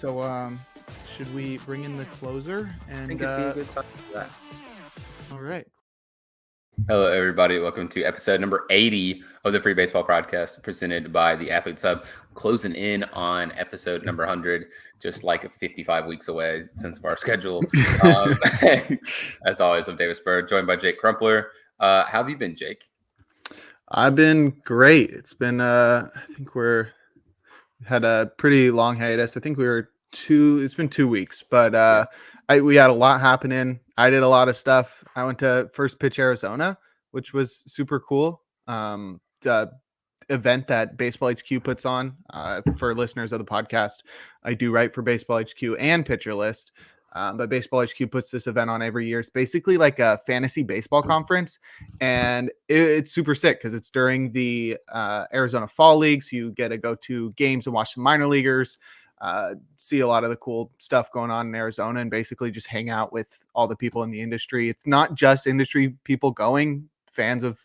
So, should we bring in the closer? And I think it'd be a good time for that. All right. Hello, everybody. Welcome to episode number 80 of the Free Baseball Podcast, presented by the Athletes Hub. Closing in on episode number 100, just like 55 weeks away since our schedule. As always, I'm Davis Bird, joined by Jake Crumpler. How have you been, Jake? I've been great. It's been, I think had a pretty long hiatus. I think it's been 2 weeks, but we had a lot happening. I did a lot of stuff. I went to First Pitch Arizona, which was super cool. The event that Baseball HQ puts on for listeners of the podcast. I do write for Baseball HQ and Pitcher List. But Baseball HQ puts this event on every year. It's basically like a fantasy baseball conference, and it's super sick because it's during the Arizona Fall League. So you get to go to games and watch the minor leaguers, see a lot of the cool stuff going on in Arizona, and basically just hang out with all the people in the industry. It's not just industry people going. Fans of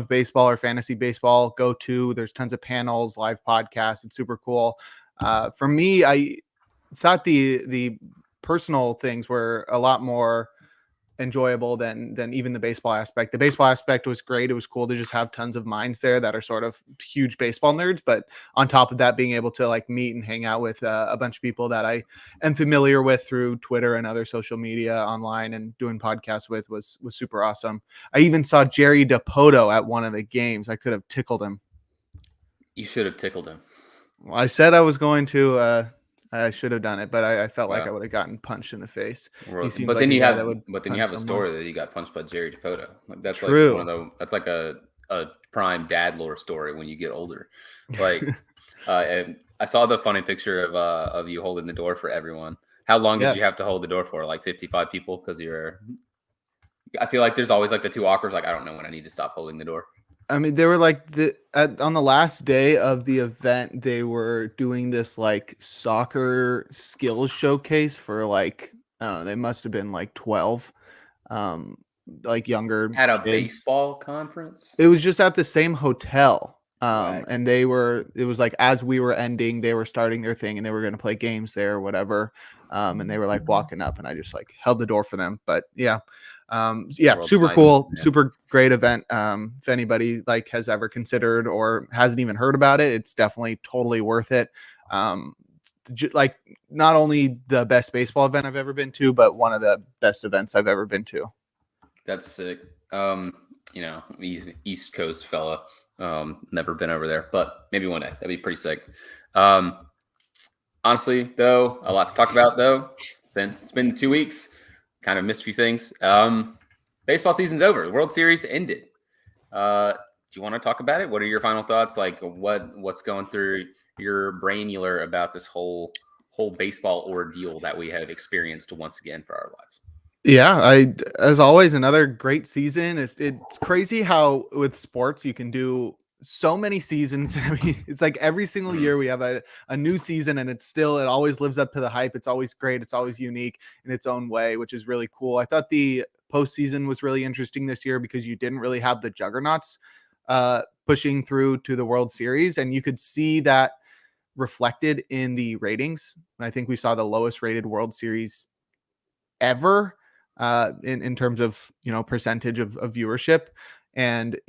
baseball or fantasy baseball go to. There's tons of panels, live podcasts. It's super cool. For me, I thought the personal things were a lot more enjoyable than even the baseball aspect. The baseball aspect was great. It was cool to just have tons of minds there that are sort of huge baseball nerds. But on top of that, being able to like meet and hang out with a bunch of people that I am familiar with through Twitter and other social media online and doing podcasts with was super awesome. I even saw Jerry DiPoto at one of the games. I could have tickled him. You should have tickled him. Well, I said I was going to. I should have done it, but I felt like I would have gotten punched in the face. But then you have a story that you got punched by Jerry DiPoto. Like that's true. That's like a prime dad lore story when you get older. Like, and I saw the funny picture of you holding the door for everyone. How long did you have to hold the door for? Like 55 people? Because I feel like there's always like the two awkwards. Like I don't know when I need to stop holding the door. I mean, they were like on the last day of the event, they were doing this like soccer skills showcase for like, I don't know, they must have been like 12, like younger At a kids. Baseball conference? It was just at the same hotel. Right. And it was like, as we were ending, they were starting their thing and they were going to play games there or whatever. And they were like walking up and I just like held the door for them. But yeah. Super cool, super great event. If anybody like has ever considered or hasn't even heard about it, it's definitely totally worth it. Like not only the best baseball event I've ever been to, but one of the best events I've ever been to. That's sick. East Coast fella. Never been over there, but maybe one day. That'd be pretty sick. Honestly, though, a lot to talk about though, since it's been 2 weeks. Kind of missed a few things. Baseball season's over. The World Series ended. Do you want to talk about it? What are your final thoughts? Like what's going through your brainular about this whole baseball ordeal that we have experienced once again for our lives? Yeah, as always, another great season. It's crazy how with sports you can do so many seasons. I mean, it's like every single year we have a new season and it always lives up to the hype. It's always great. It's always unique in its own way, which is really cool. I thought the postseason was really interesting this year because you didn't really have the juggernauts pushing through to the World Series. And you could see that reflected in the ratings. I think we saw the lowest rated World Series ever in terms of, percentage of viewership. And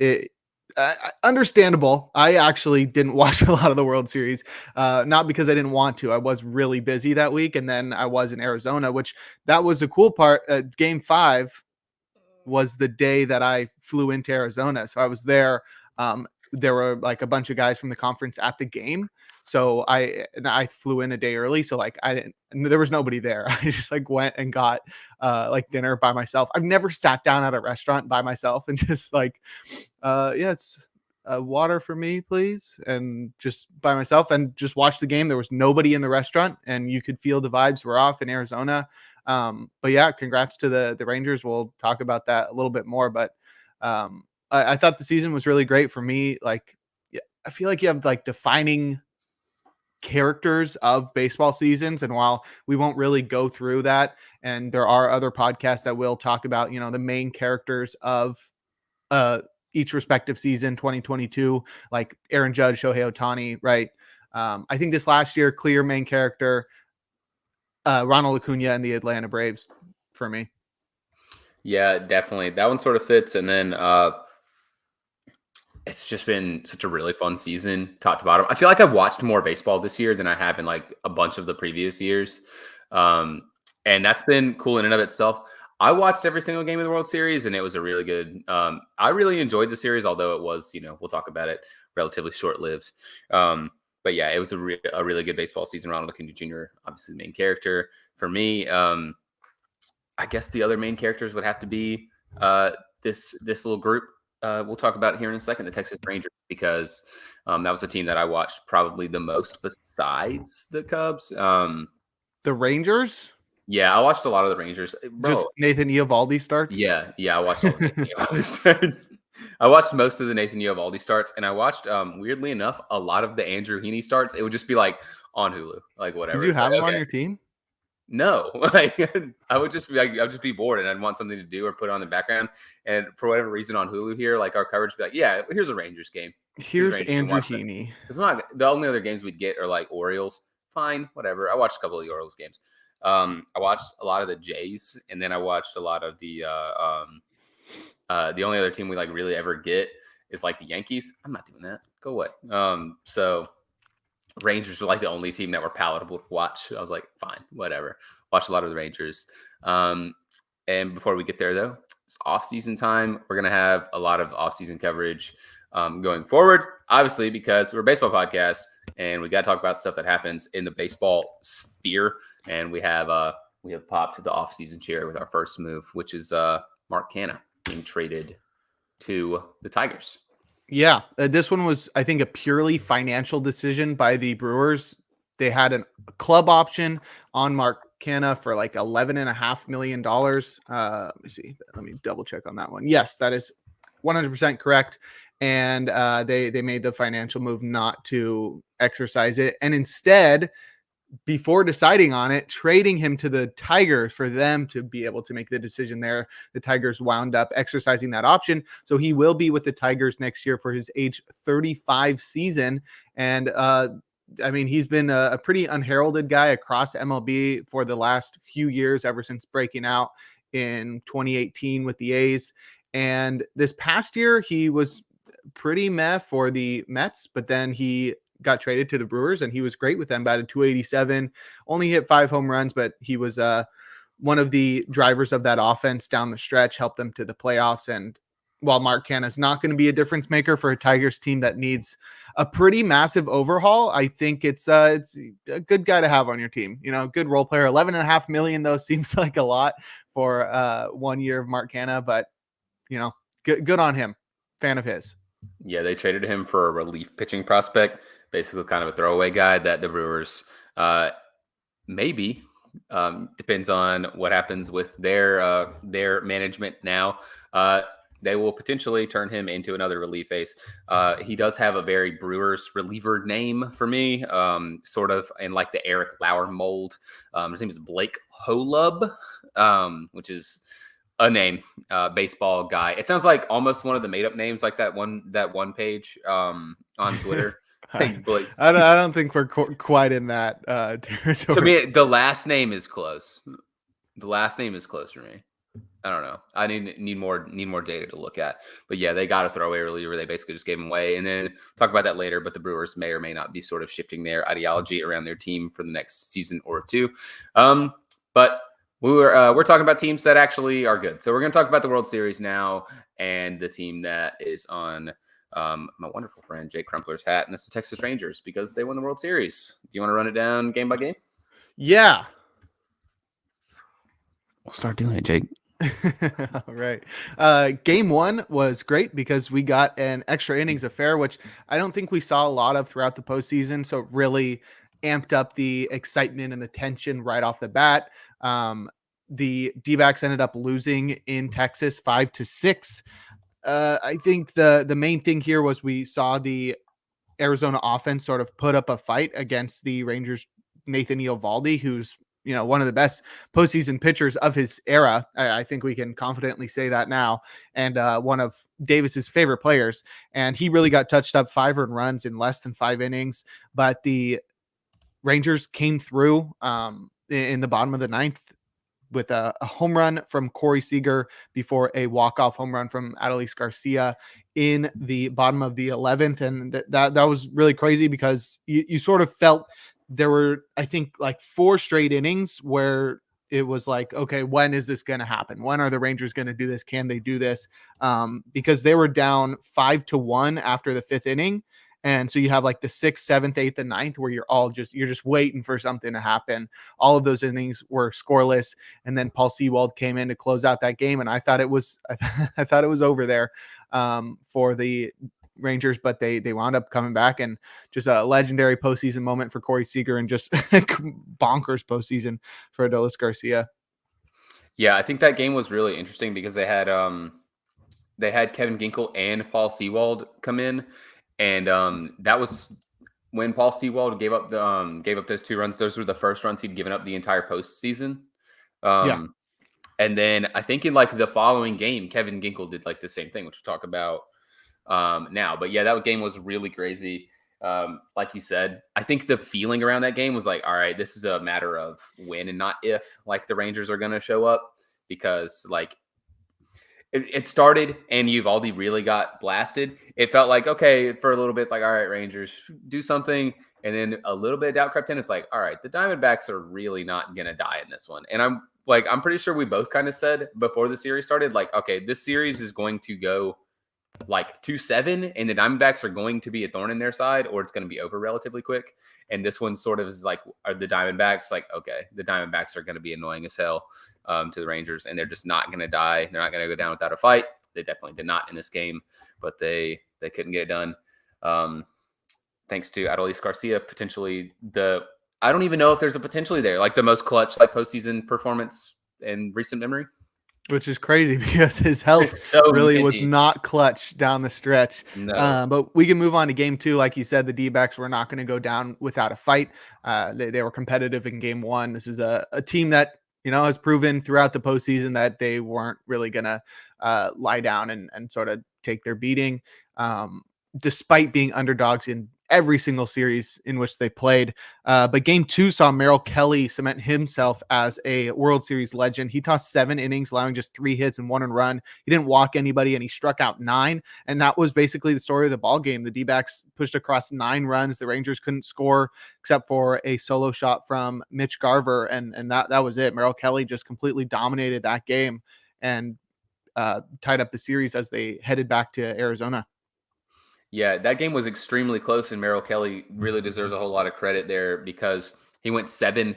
Understandable. I actually didn't watch a lot of the World Series, not because I didn't want to. I was really busy that week, and then I was in Arizona, which that was a cool part. Game 5 was the day that I flew into Arizona, so I was there. There were like a bunch of guys from the conference at the game, so I flew in a day early. So like I didn't. There was nobody there. I just like went and got like dinner by myself. I've never sat down at a restaurant by myself and just like yes, water for me, please. And just by myself and just watch the game. There was nobody in the restaurant and you could feel the vibes were off in Arizona. But yeah, congrats to the Rangers. We'll talk about that a little bit more, but I thought the season was really great for me. Like, yeah, I feel like you have like defining characters of baseball seasons. And while we won't really go through that, and there are other podcasts that will talk about, you know, the main characters of uh each respective season, 2022, like Aaron Judge, Shohei Ohtani, right? I think this last year, clear main character, Ronald Acuna and the Atlanta Braves for me. Yeah, definitely. That one sort of fits. And then it's just been such a really fun season, top to bottom. I feel like I've watched more baseball this year than I have in like a bunch of the previous years. Um, and that's been cool in and of itself. I watched every single game of the World Series, and it was a really good. I really enjoyed the series, although it was, we'll talk about it, relatively short lived. But yeah, it was a really good baseball season. Ronald Acuna Jr., obviously the main character for me. I guess the other main characters would have to be this little group we'll talk about here in a second, the Texas Rangers, because that was a team that I watched probably the most besides the Cubs. The Rangers? Yeah, I watched a lot of the Rangers. Bro, just Nathan Eovaldi starts? Yeah, I watched all the Nathan Eovaldi starts. I watched most of the Nathan Eovaldi starts, and I watched, weirdly enough, a lot of the Andrew Heaney starts. It would just be like on Hulu, like whatever. Did you have like, him on your team? No, like I would just be like, I'd just be bored and I'd want something to do or put on the background. And for whatever reason on Hulu here, like our coverage would be like, yeah, here's a Rangers game. Here's Andrew Heaney. It's not the only other games we'd get are like Orioles. Fine, whatever. I watched a couple of the Orioles games. I watched a lot of the Jays, and then I watched a lot of the only other team we like really ever get is like the Yankees. I'm not doing that. Go away. So Rangers were like the only team that were palatable to watch. I was like, fine, whatever. Watched a lot of the Rangers. And before we get there, though, it's off-season time. We're going to have a lot of off-season coverage going forward, obviously, because we're a baseball podcast, and we got to talk about stuff that happens in the baseball sphere. And we have popped to the off-season chair with our first move, which is Mark Canha being traded to the Tigers. Yeah, this one was, I think, a purely financial decision by the Brewers. They had a club option on Mark Canha for like $11.5 million. Let me see. Let me double check on that one. Yes, that is 100% correct. And they made the financial move not to exercise it, and instead, before deciding on it, trading him to the Tigers for them to be able to make the decision there. The Tigers wound up exercising that option. So he will be with the Tigers next year for his age 35 season. And I mean, he's been a pretty unheralded guy across MLB for the last few years, ever since breaking out in 2018 with the A's. And this past year, he was pretty meh for the Mets, but then he got traded to the Brewers and he was great with them, batted 287, only hit 5 home runs, but he was one of the drivers of that offense down the stretch, helped them to the playoffs. And while Mark Canha is not going to be a difference maker for a Tigers team that needs a pretty massive overhaul, I think it's a good guy to have on your team. You know, good role player. $11.5 million though seems like a lot for 1 year of Mark Canha, but you know, good on him. Fan of his. Yeah, they traded him for a relief pitching prospect, basically kind of a throwaway guy that the Brewers maybe depends on what happens with their management now. They will potentially turn him into another relief ace. He does have a very Brewers reliever name for me, sort of in like the Eric Lauer mold. His name is Blake Holub, which is a name, baseball guy. It sounds like almost one of the made up names, like that one page on Twitter. I don't think we're quite in that territory. To me, the last name is close. The last name is close for me. I don't know. I need more data to look at. But yeah, they got a throwaway reliever. They basically just gave him away, and then talk about that later. But the Brewers may or may not be sort of shifting their ideology around their team for the next season or two. But we're talking about teams that actually are good. So we're going to talk about the World Series now and the team that is on my wonderful friend Jake Crumpler's hat, and it's the Texas Rangers because they won the World Series. Do you want to run it down game by game? Yeah. We'll start doing it, Jake. All right. Game one was great because we got an extra innings affair, which I don't think we saw a lot of throughout the postseason. So it really amped up the excitement and the tension right off the bat. The D-backs ended up losing in Texas 5-6. I think the main thing here was we saw the Arizona offense sort of put up a fight against the Rangers' Nathan Eovaldi, who's one of the best postseason pitchers of his era. I think we can confidently say that now, and one of Davis's favorite players. And he really got touched up 5 earned runs in less than 5 innings. But the Rangers came through in the bottom of the 9th with a home run from Corey Seager before a walk-off home run from Adolis Garcia in the bottom of the 11th. And that was really crazy because you sort of felt there were, I think, like 4 straight innings where it was like, okay, when is this going to happen? When are the Rangers going to do this? Can they do this? Because they were down 5-1 after the 5th inning. And so you have like the 6th, 7th, 8th, and 9th where you're just waiting for something to happen. All of those innings were scoreless. And then Paul Sewald came in to close out that game. And I thought it was over there for the Rangers, but they wound up coming back, and just a legendary postseason moment for Corey Seager and just bonkers postseason for Adolis Garcia. Yeah, I think that game was really interesting because they had Kevin Ginkel and Paul Sewald come in. And that was when Paul Sewald gave up those 2 runs. Those were the first runs he'd given up the entire postseason. And then I think in like the following game, Kevin Ginkel did like the same thing, which we'll talk about now. But yeah, that game was really crazy. Like you said, I think the feeling around that game was like, all right, this is a matter of when and not if like the Rangers are going to show up, because like it started and Uvalde really got blasted. It felt like, okay, for a little bit, it's like, all right, Rangers, do something. And then a little bit of doubt crept in. It's like, all right, the Diamondbacks are really not going to die in this one. And I'm pretty sure we both kind of said before the series started, like, okay, this series is going to go like 2-7 and the Diamondbacks are going to be a thorn in their side, or it's going to be over relatively quick. And this one sort of is like, are the Diamondbacks like, okay, the Diamondbacks are going to be annoying as hell to the Rangers, and they're just not going to die. They're not going to go down without a fight. They definitely did not in this game, but they couldn't get it done. Thanks to Adolis Garcia, potentially I don't even know if there's a potentially there, like the most clutch like postseason performance in recent memory. Which is crazy because his health really was not clutch down the stretch. No. But we can move on to game 2. Like you said, the D-backs were not going to go down without a fight. They were competitive in game 1. This is a team that, has proven throughout the postseason that they weren't really going to lie down and sort of take their beating, despite being underdogs in every single series in which they played. But game 2 saw Merrill Kelly cement himself as a World Series legend. He tossed 7 innings, allowing just 3 hits and 1 earned run. He didn't walk anybody, and he struck out 9. And that was basically the story of the ball game. The D-backs pushed across 9 runs. The Rangers couldn't score except for a solo shot from Mitch Garver. And that was it. Merrill Kelly just completely dominated that game and tied up the series as they headed back to Arizona. Yeah, that game was extremely close, and Merrill Kelly really deserves a whole lot of credit there because he went 7.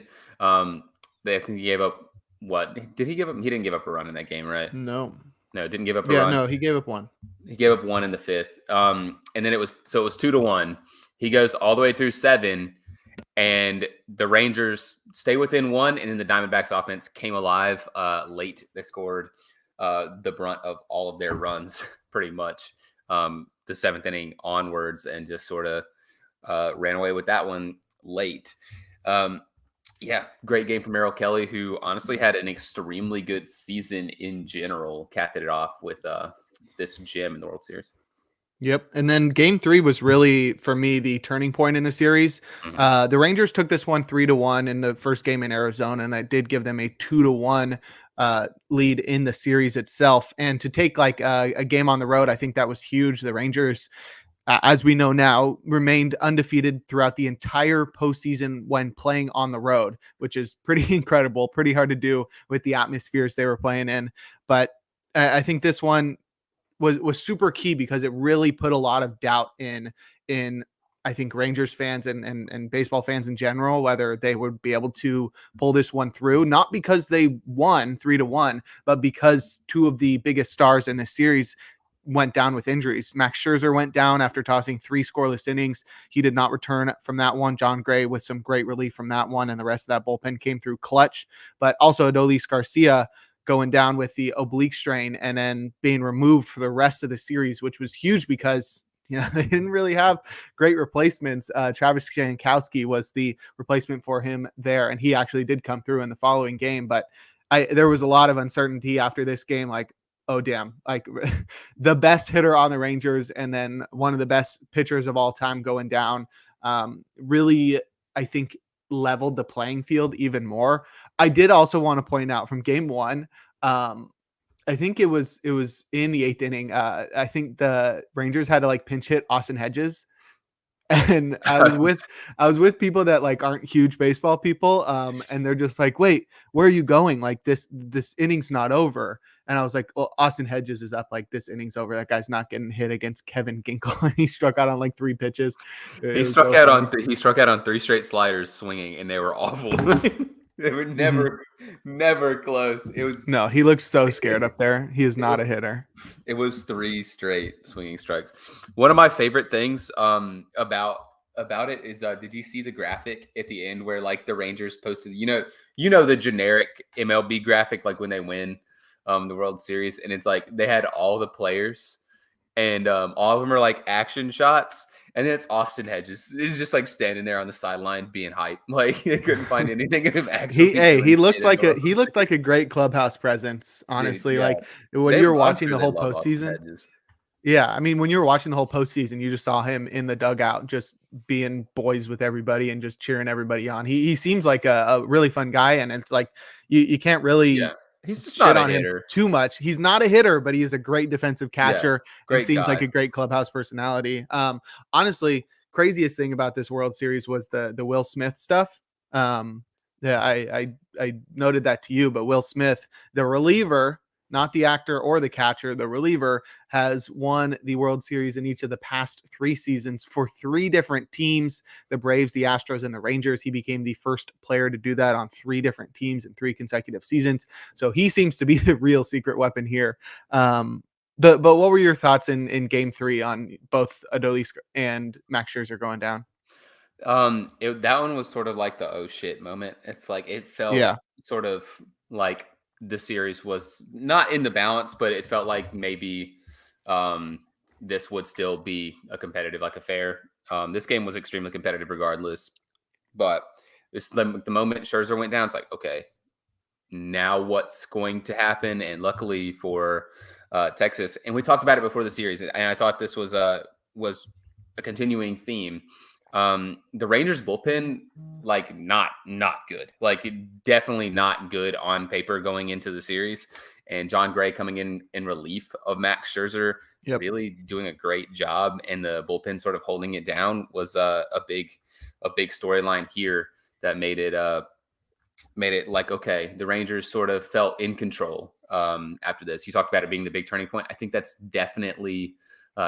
They think he gave up what? Did he give up? He didn't give up a run in that game, right? No, didn't give up a run. No, he gave up 1. He gave up 1 in the 5th. And then it was 2-1. He goes all the way through 7, and the Rangers stay within 1, and then the Diamondbacks offense came alive late. They scored the brunt of all of their runs pretty much. The 7th inning onwards, and just sort of ran away with that one late. Yeah, great game from Merrill Kelly, who honestly had an extremely good season in general, capped it off with this gem in the World Series. Yep. And then game 3 was really, for me, the turning point in the series. The Rangers took this one 3-1 in the first game in Arizona, and that did give them a 2-1 lead in the series itself. And to take like a game on the road, I think that was huge. The Rangers, as we know now, remained undefeated throughout the entire postseason when playing on the road, which is pretty incredible, pretty hard to do with the atmospheres they were playing in. But I think this one was super key because it really put a lot of doubt in I think Rangers fans and baseball fans in general, whether they would be able to pull this one through, not because they won 3-1, but because two of the biggest stars in this series went down with injuries. Max Scherzer went down after tossing 3 scoreless innings. He did not return from that one. John Gray with some great relief from that one, and the rest of that bullpen came through clutch. But also Adolis Garcia going down with the oblique strain and then being removed for the rest of the series, which was huge because they didn't really have great replacements. Travis Jankowski was the replacement for him there, and he actually did come through in the following game. But there was a lot of uncertainty after this game, like, oh damn, like the best hitter on the Rangers and then one of the best pitchers of all time going down. Really, I think leveled the playing field even more. I did also want to point out from game one, I think it was in the 8th inning. I think the Rangers had to like pinch hit Austin Hedges, and I was with people that like aren't huge baseball people, and they're just like, wait, where are you going? Like this inning's not over. And I was like, well, Austin Hedges is up, like this inning's over. That guy's not getting hit against Kevin Ginkel. And he struck out on like 3 pitches. It was so funny. He struck out on 3 straight sliders swinging, and they were awful. They were never close. It was No, he looked so scared up there. He is not a hitter. It was 3 straight swinging strikes. One of my favorite things about it is, did you see the graphic at the end where like the Rangers posted, you know the generic MLB graphic, like when they win the World Series, and it's like they had all the players and all of them are like action shots. And then it's Austin Hedges. He's just like standing there on the sideline being hype. Like they couldn't find anything of him actually. He looked like a great clubhouse presence, honestly. Dude, yeah. Like when They you were love- I'm watching sure the they whole love Austin postseason. Hedges. Yeah, I mean, when you were watching the whole postseason, you just saw him in the dugout, just being boys with everybody and just cheering everybody on. He seems like a really fun guy, and it's like you can't really Yeah. He's just shit not a on him hitter. too much. He's not a hitter, but he is a great defensive catcher and great seems guy. like a great clubhouse personality. Honestly, craziest thing about this World Series was the Will Smith stuff. Yeah, I noted that to you, but Will Smith, the reliever, not the actor or the catcher, the reliever has won the World Series in each of the past 3 seasons for 3 different teams, the Braves, the Astros, and the Rangers. He became the first player to do that on 3 different teams in 3 consecutive seasons. So he seems to be the real secret weapon here. But what were your thoughts in game 3 on both Adolis and Max Scherzer going down? That one was sort of like the oh shit moment. It's like it felt Yeah. sort of like the series was not in the balance, but it felt like maybe this would still be a competitive, like a fair. This game was extremely competitive regardless, but the moment Scherzer went down, it's like, okay, now what's going to happen? And luckily for Texas, and we talked about it before the series, and I thought this was a continuing theme. The Rangers bullpen, like not good, like definitely not good on paper going into the series. And John Gray coming in relief of Max Scherzer, really doing a great job, and the bullpen sort of holding it down was a big storyline here that made it like, okay, the Rangers sort of felt in control after this. You talked about it being the big turning point. I think that's definitely.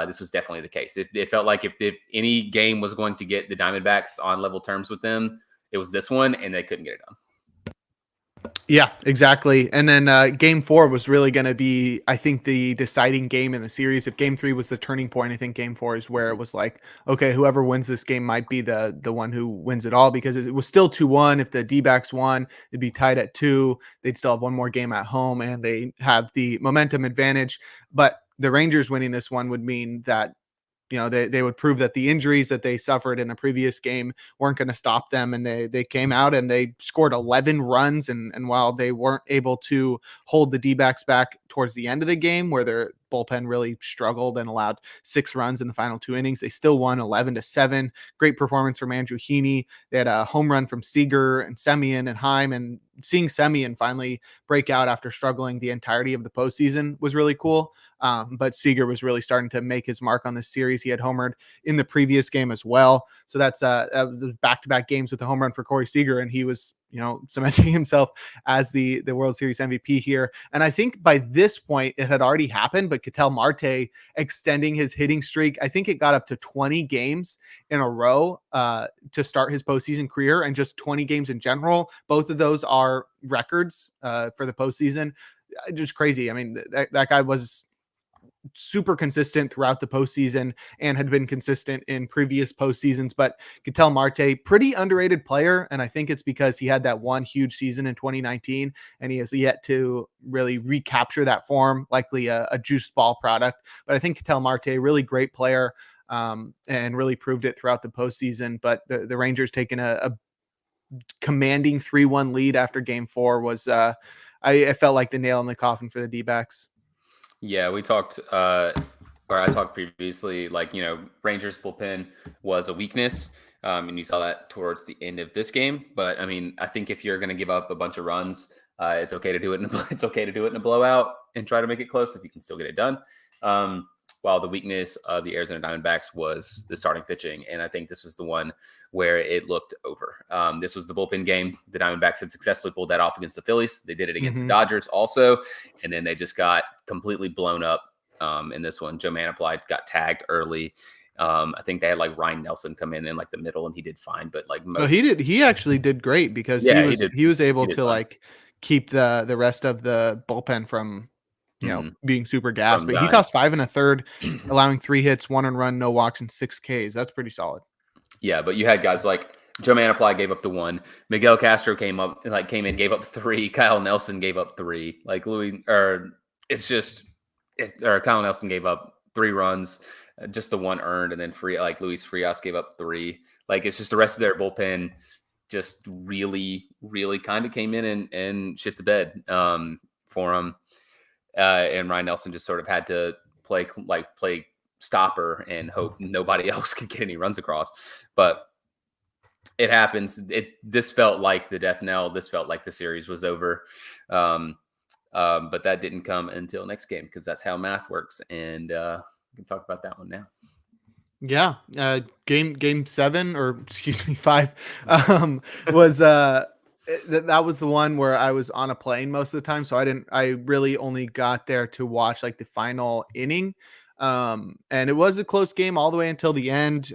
This was definitely the case. It felt like if any game was going to get the Diamondbacks on level terms with them, it was this one, and they couldn't get it done. Yeah, exactly. And then game 4 was really going to be, I think, the deciding game in the series. If game 3 was the turning point, I think game 4 is where it was like, okay, whoever wins this game might be the one who wins it all, because it was still 2-1. If the D-backs won, it'd be tied at 2. They'd still have one more game at home, and they have the momentum advantage. But the Rangers winning this one would mean that, they would prove that the injuries that they suffered in the previous game weren't going to stop them. And they came out and they scored 11 runs. And while they weren't able to hold the D-backs back towards the end of the game, where bullpen really struggled and allowed 6 runs in the final 2 innings. They still won 11-7. Great performance from Andrew Heaney. They had a home run from Seager and Semien and Heim, and seeing Semien finally break out after struggling the entirety of the postseason was really cool. But Seager was really starting to make his mark on this series. He had homered in the previous game as well. So that's back-to-back games with a home run for Corey Seager, and he was, cementing himself as the World Series MVP here. And I think by this point it had already happened, but Ketel Marte extending his hitting streak, I think it got up to 20 games in a row to start his postseason career, and just 20 games in general. Both of those are records for the postseason. Just crazy. I mean, that guy was super consistent throughout the postseason and had been consistent in previous postseasons. But Ketel Marte, pretty underrated player. And I think it's because he had that one huge season in 2019 and he has yet to really recapture that form, likely a juiced ball product. But I think Ketel Marte, really great player, and really proved it throughout the postseason. But the Rangers taking a commanding 3-1 lead after game 4 was, I felt like the nail in the coffin for the D-backs. Yeah, we talked, or I talked previously, Rangers bullpen was a weakness, and you saw that towards the end of this game. But I mean, I think if you're going to give up a bunch of runs, it's okay to do it. It's okay to do it in a blowout and try to make it close if you can still get it done. While the weakness of the Arizona Diamondbacks was the starting pitching, and I think this was the one where it looked over. This was the bullpen game. The Diamondbacks had successfully pulled that off against the Phillies. They did it against the Dodgers also, and then they just got completely blown up in this one. Joe Manaply got tagged early. I think they had Ryan Nelson come in the middle, and he did fine. But he actually did great because he was able to keep the rest of the bullpen from being super gassed. But he tossed 5 1/3, allowing 3 hits, 1 run, no walks, and 6 Ks. That's pretty solid. Yeah, but you had guys like Joe Manaply gave up the 1. Miguel Castro came in, gave up 3. Kyle Nelson gave up 3. Kyle Nelson gave up 3 runs, just the 1 earned, and then Luis Frias gave up 3. It's just the rest of their bullpen just really, really kind of came in and shit the bed for them. And Ryan Nelson just sort of had to play stopper and hope nobody else could get any runs across. But it happens. This felt like the death knell. This felt like the series was over. But that didn't come until next game because that's how math works. And we can talk about that one now. Yeah. Game 7, or excuse me, 5, was that was the one where I was on a plane most of the time. So I really only got there to watch the final inning. And it was a close game all the way until the end.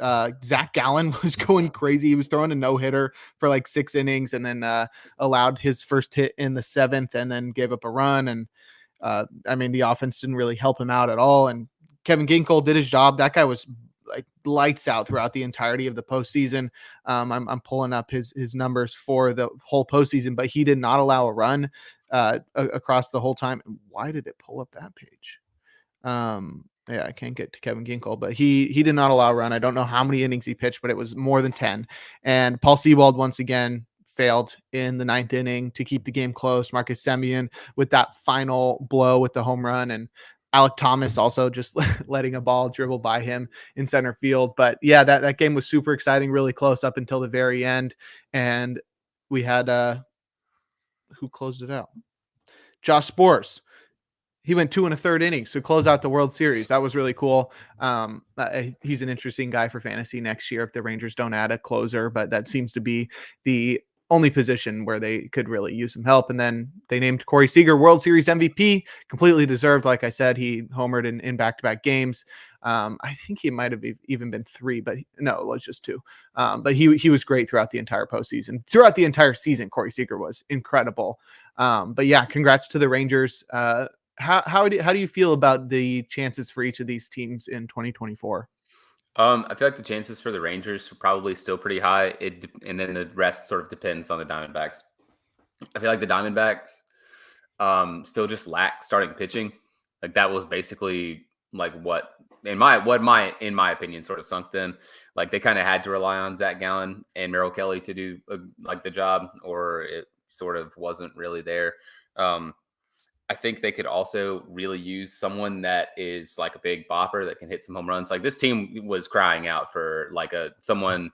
Zach Gallen was going crazy. He was throwing a no-hitter for 6 innings and then allowed his first hit in the 7th and then gave up a run. And the offense didn't really help him out at all. And Kevin Ginkel did his job. That guy was lights out throughout the entirety of the postseason. I'm pulling up his numbers for the whole postseason, but he did not allow a run across the whole time. Why did it pull up that page? Yeah, I can't get to Kevin Ginkel, but he did not allow a run. I don't know how many innings he pitched, but it was more than 10. And Paul Sewald once again failed in the 9th inning to keep the game close. Marcus Semien with that final blow with the home run, and Alec Thomas also just letting a ball dribble by him in center field. But yeah, that game was super exciting, really close up until the very end. And we had who closed it out? Josh Sborz. He went 2 1/3 innings to close out the World Series. That was really cool. He's an interesting guy for fantasy next year if the Rangers don't add a closer, but that seems to be the only position where they could really use some help. And then they named Corey Seager World Series MVP, completely deserved. Like I said, he homered in back-to-back games. I think he might have even been 3, but no, it was just 2. But he was great throughout the entire postseason. Throughout the entire season, Corey Seager was incredible. But yeah, congrats to the Rangers. How do you feel about the chances for each of these teams in 2024? I feel like the chances for the Rangers are probably still pretty high. And then the rest sort of depends on the Diamondbacks. I feel like the Diamondbacks still just lack starting pitching. That was basically what in my opinion sort of sunk them. They kind of had to rely on Zach Gallen and Merrill Kelly to do the job, or it sort of wasn't really there. I think they could also really use someone that is like a big bopper that can hit some home runs. Like this team was crying out for like someone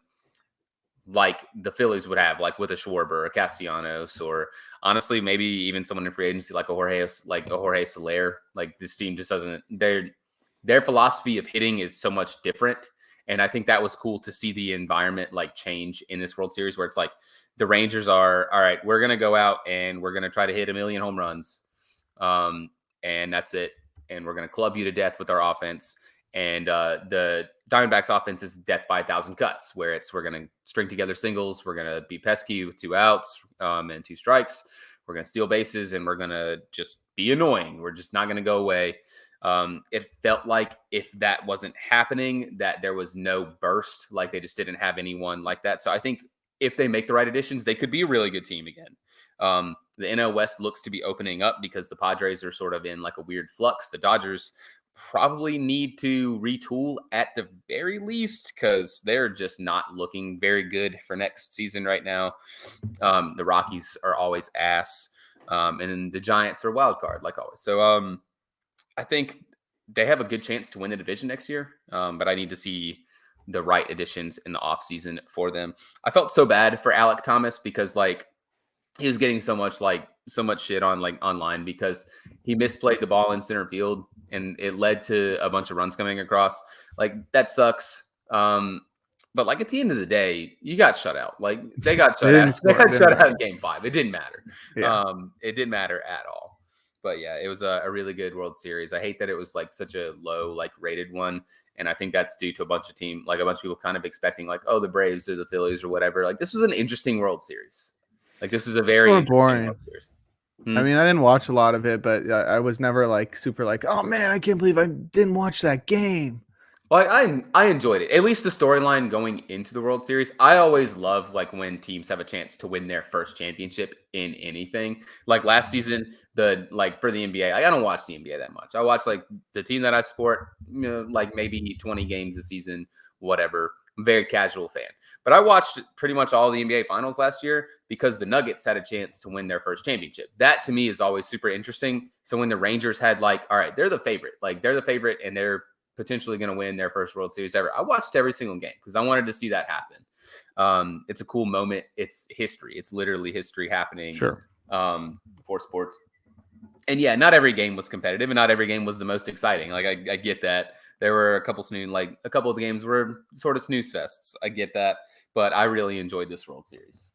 like the Phillies would have, like with a Schwarber, a Castellanos, or honestly, maybe even someone in free agency like a Jorge Soler. Like this team just doesn't. Their philosophy of hitting is so much different, and I think that was cool to see the environment like change in this World Series, where it's like the Rangers are all right. We're gonna go out and we're gonna try to hit 1,000,000 home runs, and that's it. And we're gonna club you to death with our offense. And the Diamondbacks offense is death by 1,000 cuts, where we're going to string together singles. We're going to be pesky with 2 outs and 2 strikes. We're going to steal bases and we're going to just be annoying. We're just not going to go away. It felt like if that wasn't happening, that there was no burst, like they just didn't have anyone like that. So I think if they make the right additions, they could be a really good team again. The NL West looks to be opening up because the Padres are sort of in like a weird flux. The Dodgers probably need to retool at the very least because they're just not looking very good for next season right now. The Rockies are always ass, and then the Giants are wild card like always. So I think they have a good chance to win the division next year, but I need to see the right additions in the offseason for them. I felt so bad for Alec Thomas because like he was getting so much shit on like online because he misplayed the ball in center field and it led to a bunch of runs coming across. Like that sucks. But like at the end of the day, you got shut out. Like they got shut out. They got shut out in Game 5. It didn't matter. Yeah. It didn't matter at all. But yeah, it was a really good World Series. I hate that it was like such a low like rated one, and I think that's due to a bunch of people kind of expecting like, oh, the Braves or the Phillies or whatever. Like this was an interesting World Series. Like this is a very sort of boring. Hmm? I mean, I didn't watch a lot of it, but I was never like super like, oh man, I can't believe I didn't watch that game. Well, I enjoyed it. At least the storyline going into the World Series. I always love like when teams have a chance to win their first championship in anything. Like last season, for the NBA, I don't watch the NBA that much. I watch like the team that I support, like maybe 20 games a season, whatever. I'm a very casual fan. But I watched pretty much all the NBA finals last year because the Nuggets had a chance to win their first championship. That to me is always super interesting. So when the Rangers had all right, they're the favorite. Like they're the favorite and they're potentially going to win their first World Series ever. I watched every single game because I wanted to see that happen. It's a cool moment. It's history. It's literally history happening for sports. And yeah, not every game was competitive and not every game was the most exciting. Like I get that. There were a couple of the games were sort of snooze fests. I get that. But I really enjoyed this World Series.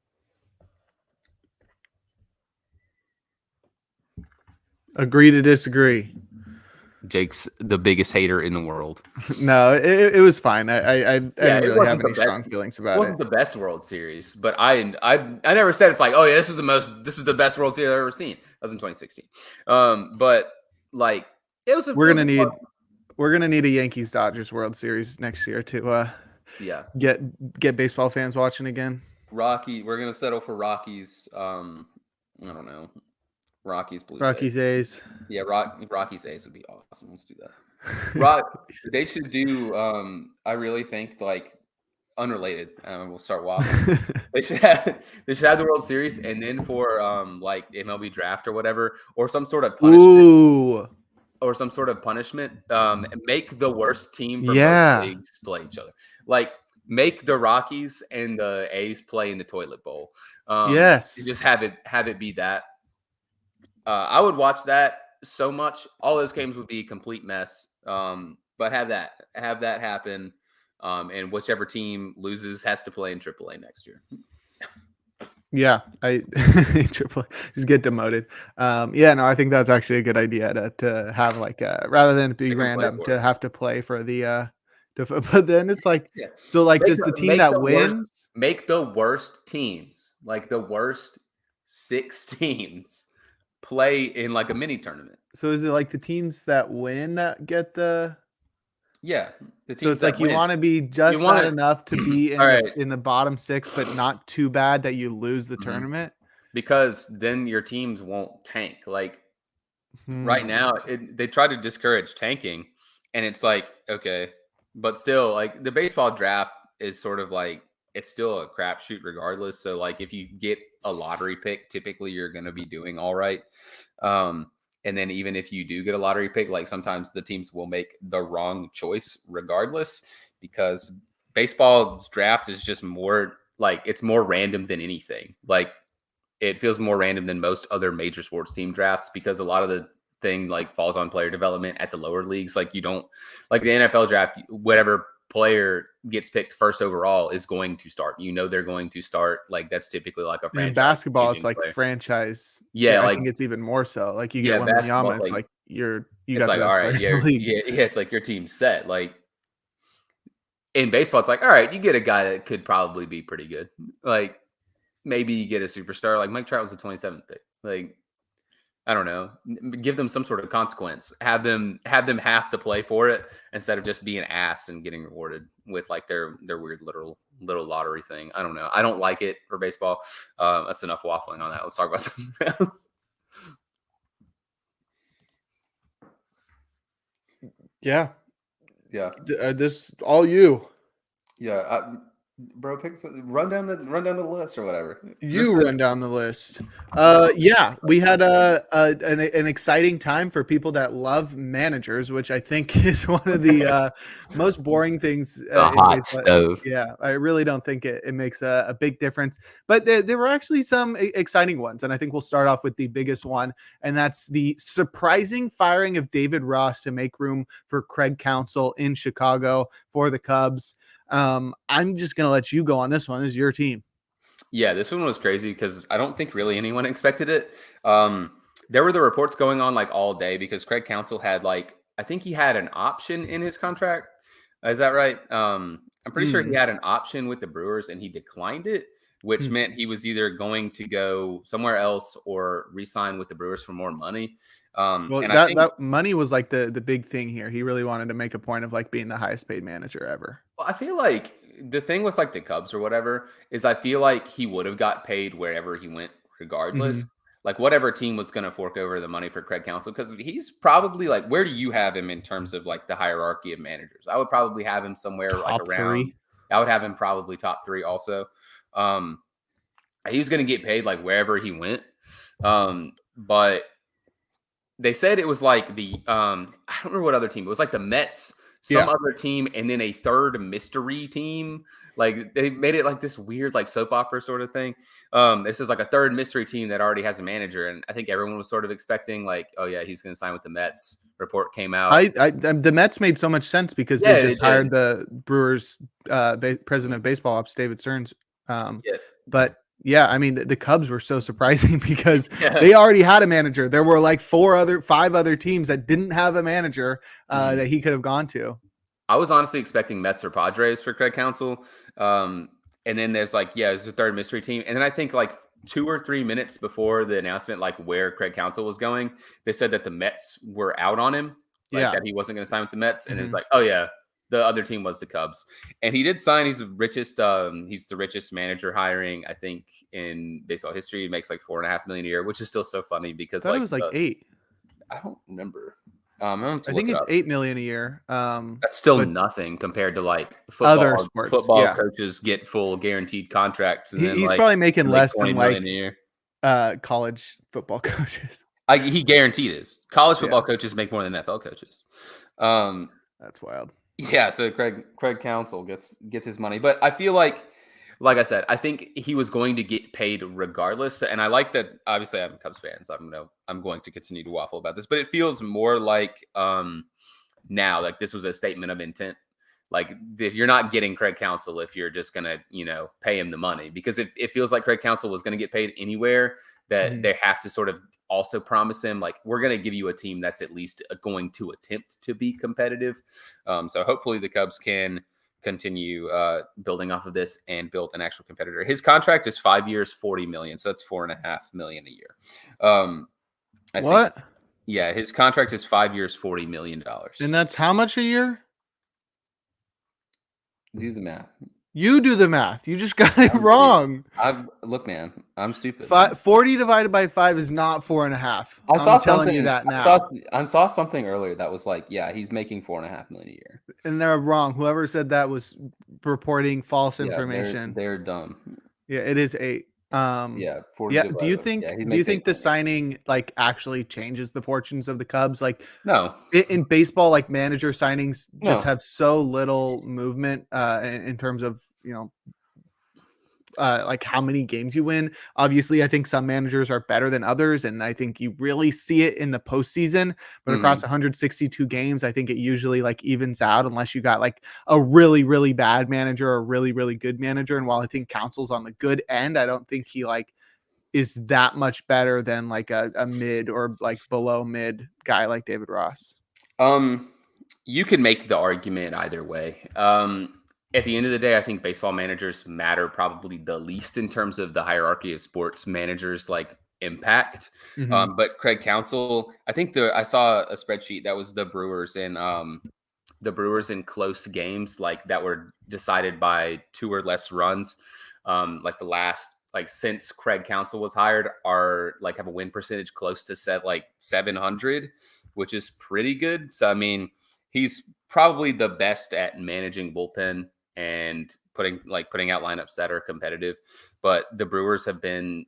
Agree to disagree. Jake's the biggest hater in the world. No, it was fine. I didn't really have any strong feelings about it. It wasn't the best World Series, but I never said it's like, oh yeah, this is the best World Series I've ever seen. That was in 2016. But like it was. We're gonna need a Yankees Dodgers World Series next year to get baseball fans watching again. We're gonna settle for Rockies. I don't know. Rockies, Blues, Rockies, A's. Yeah, Rockies, A's would be awesome. Let's do that. They should do. I really think like unrelated. We'll start waffling. they should have the World Series, and then for like MLB draft or whatever, or some sort of punishment. Ooh. Or some sort of punishment. Make the worst team from both leagues play each other. Like make the Rockies and the A's play in the toilet bowl. Yes. Just have it be that. I would watch that so much. All those games would be a complete mess. But have that happen. And whichever team loses has to play in AAA next year. Yeah, triple just get demoted. I think that's actually a good idea to have like rather than be random to have to play for the but then it's like so like does the team that wins make the worst teams, like the worst 6 teams play in like a mini tournament. So is it like the teams that win that get the so it's like you want to be just bad enough to be in the bottom 6, but not too bad that you lose the tournament? Because then your teams won't tank. Like right now, they try to discourage tanking, and it's like, okay, but still, like the baseball draft is sort of like it's still a crapshoot regardless. So like if you get a lottery pick, typically you're going to be doing all right. And then even if you do get a lottery pick, like sometimes the teams will make the wrong choice regardless, because baseball's draft is just more like it's more random than anything. Like it feels more random than most other major sports team drafts because a lot of the thing like falls on player development at the lower leagues. Like you don't like the NFL draft, whatever player gets picked first overall is going to start. You know they're going to start. Like that's typically like a And in franchise basketball, it's changing like player. franchise. Yeah, I like think it's even more so. Like you get yeah, basketball Wembanyama, it's like like you it's got the like best all player right, in yeah, the league. yeah, yeah. It's like your team's set. Like in baseball, it's like all right, you get a guy that could probably be pretty good. Like maybe you get a superstar. Like Mike Trout was the 27th pick. Like I don't know. Give them some sort of consequence. Have to play for it instead of just being ass and getting rewarded with like their weird little lottery thing. I don't know. I don't like it for baseball. That's enough waffling on that. Let's talk about something else. Yeah. Yeah, This all you. yeah. Bro, run down the list or whatever. You run down the list. Uh, Yeah, we had an exciting time for people that love managers, which I think is one of the most boring things the in hot baseball. stove. Yeah, I really don't think it makes a big difference. But there were actually some exciting ones, and I think we'll start off with the biggest one, and that's the surprising firing of David Ross to make room for Craig Counsell in Chicago for the Cubs. I'm just gonna let you go on this one. This is your team. Yeah, this one was crazy because I don't think really anyone expected it. There were the reports going on like all day because Craig Counsell had like I think he had an option in his contract. Is that right? I'm pretty sure he Hmm. had an option with the Brewers and he declined it, which Hmm. meant he was either going to go somewhere else or re-sign with the Brewers for more money. Well, And I that think that money was like the big thing here. He really wanted to make a point of like being the highest paid manager ever. well, I feel like the thing with like the Cubs or whatever is I feel like he would have got paid wherever he went regardless. Hmm. Like whatever team was going to fork over the money for Craig Counsell because he's probably like where do you have him in terms of like the hierarchy of managers? I would probably have him somewhere like Top around. three. I would have him probably top 3 also. Um, he was going to get paid like wherever he went. But they said it was like the I don't remember what other team. It was like the Mets, some Yeah. other team, and then a third mystery team. Like they made it like this weird like soap opera sort of thing. This is like a third mystery team that already has a manager, and I think everyone was sort of expecting like, oh yeah, he's going to sign with the Mets. Report came out. The Mets made so much sense because they Yeah, they just hired did. the Brewers president of baseball ops, David Stearns. Yeah, But yeah, I mean the Cubs were so surprising because yeah. they already had a manager. There were like five other teams that didn't have a manager Mhm. that he could have gone to. I was honestly expecting Mets or Padres for Craig Counsell. And then there's like, yeah, there's a third mystery team. And then I think like 2 or 3 minutes before the announcement, like where Craig Counsell was going, they said that the Mets were out on him, like Yeah. that he wasn't going to sign with the Mets. And it was Mhm. like, oh yeah, the other team was the Cubs. And he did sign. He's the richest manager hiring, I think, in baseball history. He makes like $4.5 million a year, which is still so funny I because thought it like was like 8. I don't remember. I'm going to I look think it it's up. 8 million a year. That's still But nothing compared to like other football. sports, Football yeah. coaches get full guaranteed contracts, and then He's like probably making they make less than 20 million like a year. college football coaches. He guaranteed is college Yeah, football coaches make more than NFL coaches. Um, that's wild. yeah, so Craig Counsell gets his money, but I feel like I said, I think he was going to get paid regardless, and I like that. Obviously, I'm a Cubs fan, so I'm going to continue to waffle about this, but it feels more like now like this was a statement of intent. Like if you're not getting Craig Counsell if you're just gonna pay him the money because it feels like Craig Counsell was going to get paid anywhere that Mhm. they have to sort of also promise him like we're going to give you a team that's at least going to attempt to be competitive. So hopefully the Cubs can continue building off of this and build an actual competitor. His contract is 5 years, 40 million, so that's $4.5 million a year. I think, What? yeah, his contract is 5 years, $40 million. And that's how much a year? Do the math. You do the math. You just got it I'm an idiot. wrong. Look, man, I'm stupid. 40 divided by 5 is not 4.5. I saw I'm telling you something. that I saw. now. I saw something earlier that was like, yeah, he's making $4.5 million a year. And they're wrong. Whoever said that was reporting false Yeah, information. they're dumb. Yeah, it is 8. Um, Yeah, 40 yeah. good Do you vibes. Yeah, think he do you makes think the 8 million. signing like actually changes the fortunes of the Cubs? Like No, in baseball, like manager signings just no. have so little movement in terms of like how many games you win. Obviously, I think some managers are better than others, and I think you really see it in the postseason. But across Mhm. 162 games, I think it usually like evens out unless you got like a really really bad manager or a really really good manager. And while I think Council's on the good end, I don't think he like is that much better than like a mid or like below mid guy like David Ross. Um, you could make the argument either way. At the end of the day, I think baseball managers matter probably the least in terms of the hierarchy of sports managers like impact. Hmm. But Craig Counsell, I think I saw a spreadsheet that was the Brewers in close games like that were decided by 2 or less runs. Like the last like since Craig Counsell was hired are like have a win percentage close to set like 700, which is pretty good. So I mean, he's probably the best at managing bullpen and putting out lineups that are competitive. But the Brewers have been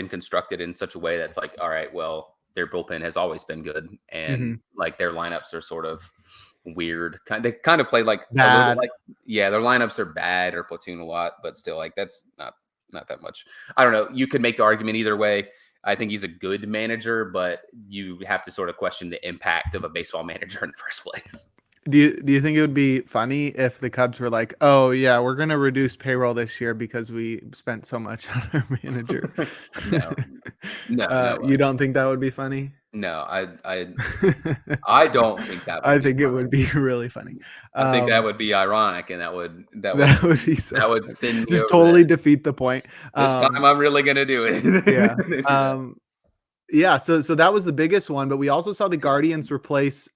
constructed in such a way that's like, all right, well, their bullpen has always been good, and Hmm. like their lineups are sort of weird. They kind of play like a little bit Bad. like, yeah, their lineups are bad or platoon a lot, but still, like that's not that much. I don't know. You could make the argument either way. I think he's a good manager, but you have to sort of question the impact of a baseball manager in the first place. Do you think it would be funny if the Cubs were like, "Oh yeah, we're gonna reduce payroll this year because we spent so much on our manager"? No, no You way. don't think that would be funny? No, I don't think that would I be think it funny. would be really funny. I think that Um, would be ironic, and that would that would that would be so that would funny. send me Just over the totally edge. defeat the point. This time, I'm really gonna do it. Yeah. They do that. Yeah, so that was the biggest one, but we also saw the Guardians replace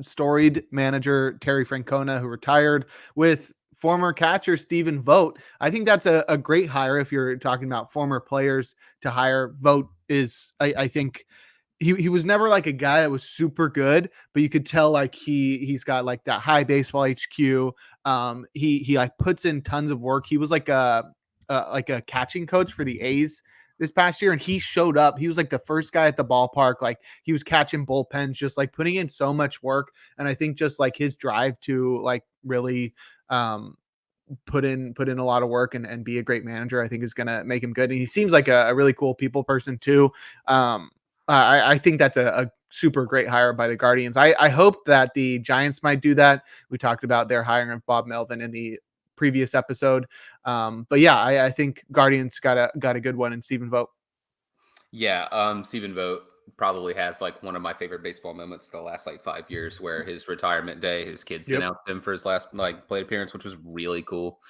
storied manager Terry Francona, who retired, with former catcher Stephen Vogt. I think that's a great hire if you're talking about former players to hire. Vogt is, I think, he was never like a guy that was super good, but you could tell like he's got like that high baseball HQ. He like puts in tons of work. He was like a catching coach for the A's this past year, and he showed up. He was like the first guy at the ballpark. Like he was catching bullpens, just like putting in so much work. And I think just like his drive to like really put in a lot of work and be a great manager, I think is gonna make him good. And he seems like a really cool people person too. I think that's a super great hire by the Guardians. I hope that the Giants might do that. We talked about their hiring of Bob Melvin in the previous episode. But yeah, I think Guardians got a good one in Stephen Vogt. Yeah, Stephen Vogt probably has like one of my favorite baseball moments the last like 5 years, where his retirement day, his kids Yep. announced him for his last like plate appearance, which was really cool.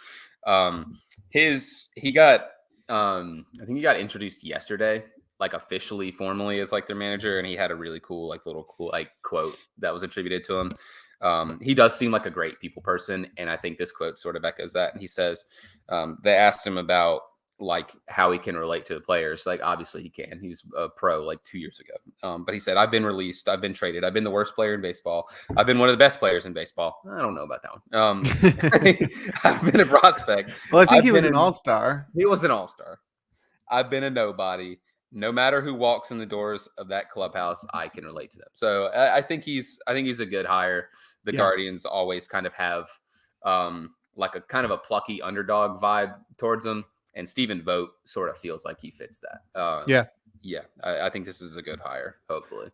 His he got I think he got introduced yesterday, like officially formally as like their manager, and he had a really cool like little cool like quote that was attributed to him. He does seem like a great people person, and I think this quote sort of echoes that. And he says, they asked him about like how he can relate to the players. Like obviously he can. He was a pro like 2 years ago. But he said, "I've been released. I've been traded. I've been the worst player in baseball. I've been one of the best players in baseball." I don't know about that one. I've been a prospect. Well, I think he I've was been an in. all-star. He was an all-star. I've been a nobody. No matter who walks in the doors of that clubhouse, I can relate to them. So I think he's a good hire. The Yeah. Guardians always kind of have like a kind of a plucky underdog vibe towards them, and Stephen Vogt sort of feels like he fits that. Yeah. Yeah, I think this is a good hire. Hopefully,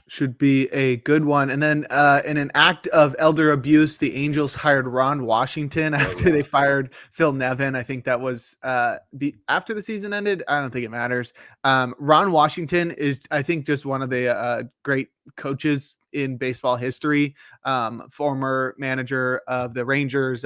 Should be a good one. And then in an act of elder abuse, the Angels hired Ron Washington after they fired Phil Nevin. I think that was after the season ended. I don't think it matters. Ron Washington is, I think, just one of the great coaches in baseball history. Former manager of the Rangers,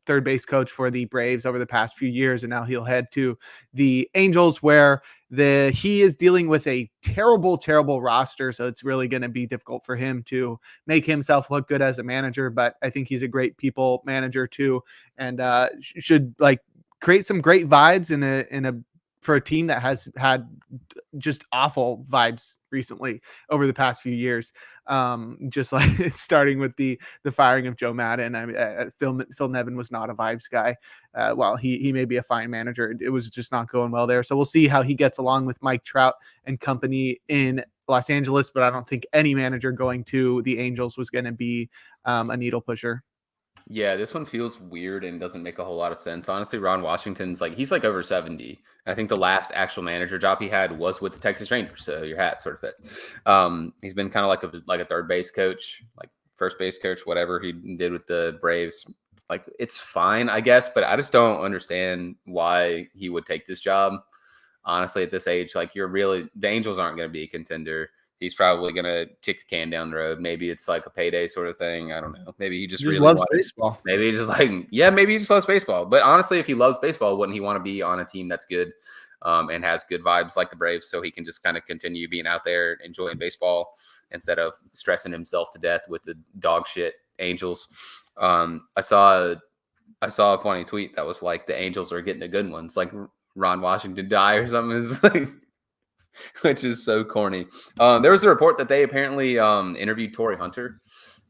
third base coach for the Braves over the past few years, and now he'll head to the Angels, where he is dealing with a terrible roster. So it's really going to be difficult for him to make himself look good as a manager. But I think he's a great people manager too, and should like create some great vibes in a for a team that has had just awful vibes recently over the past few years. Just like starting with the firing of Joe Madden. I mean, Phil Nevin was not a vibes guy. While he may be a fine manager, it was just not going well there. So we'll see how he gets along with Mike Trout and company in Los Angeles. But I don't think any manager going to the Angels was going to be a needle pusher. Yeah, this one feels weird and doesn't make a whole lot of sense. Honestly, Ron Washington's like he's like over 70. I think the last actual manager job he had was with the Texas Rangers, so your hat sort of fits. He's been kind of like a third base coach, like first base coach, whatever he did with the Braves. Like it's fine, I guess, but I just don't understand why he would take this job. Honestly, at this age, like the Angels aren't going to be a contender. He's probably going to kick the can down the road. Maybe it's like a payday sort of thing. I don't know. Maybe he just really loves baseball. Maybe he just like, yeah, maybe he just loves baseball. But honestly, if he loves baseball, wouldn't he want to be on a team that's good and has good vibes like the Braves so he can just kind of continue being out there enjoying baseball instead of stressing himself to death with the dog shit Angels? I saw a funny tweet that was like the Angels are getting the good ones, like Ron Washington die or something. It's like, which is so corny. There was a report that they apparently interviewed Torrey Hunter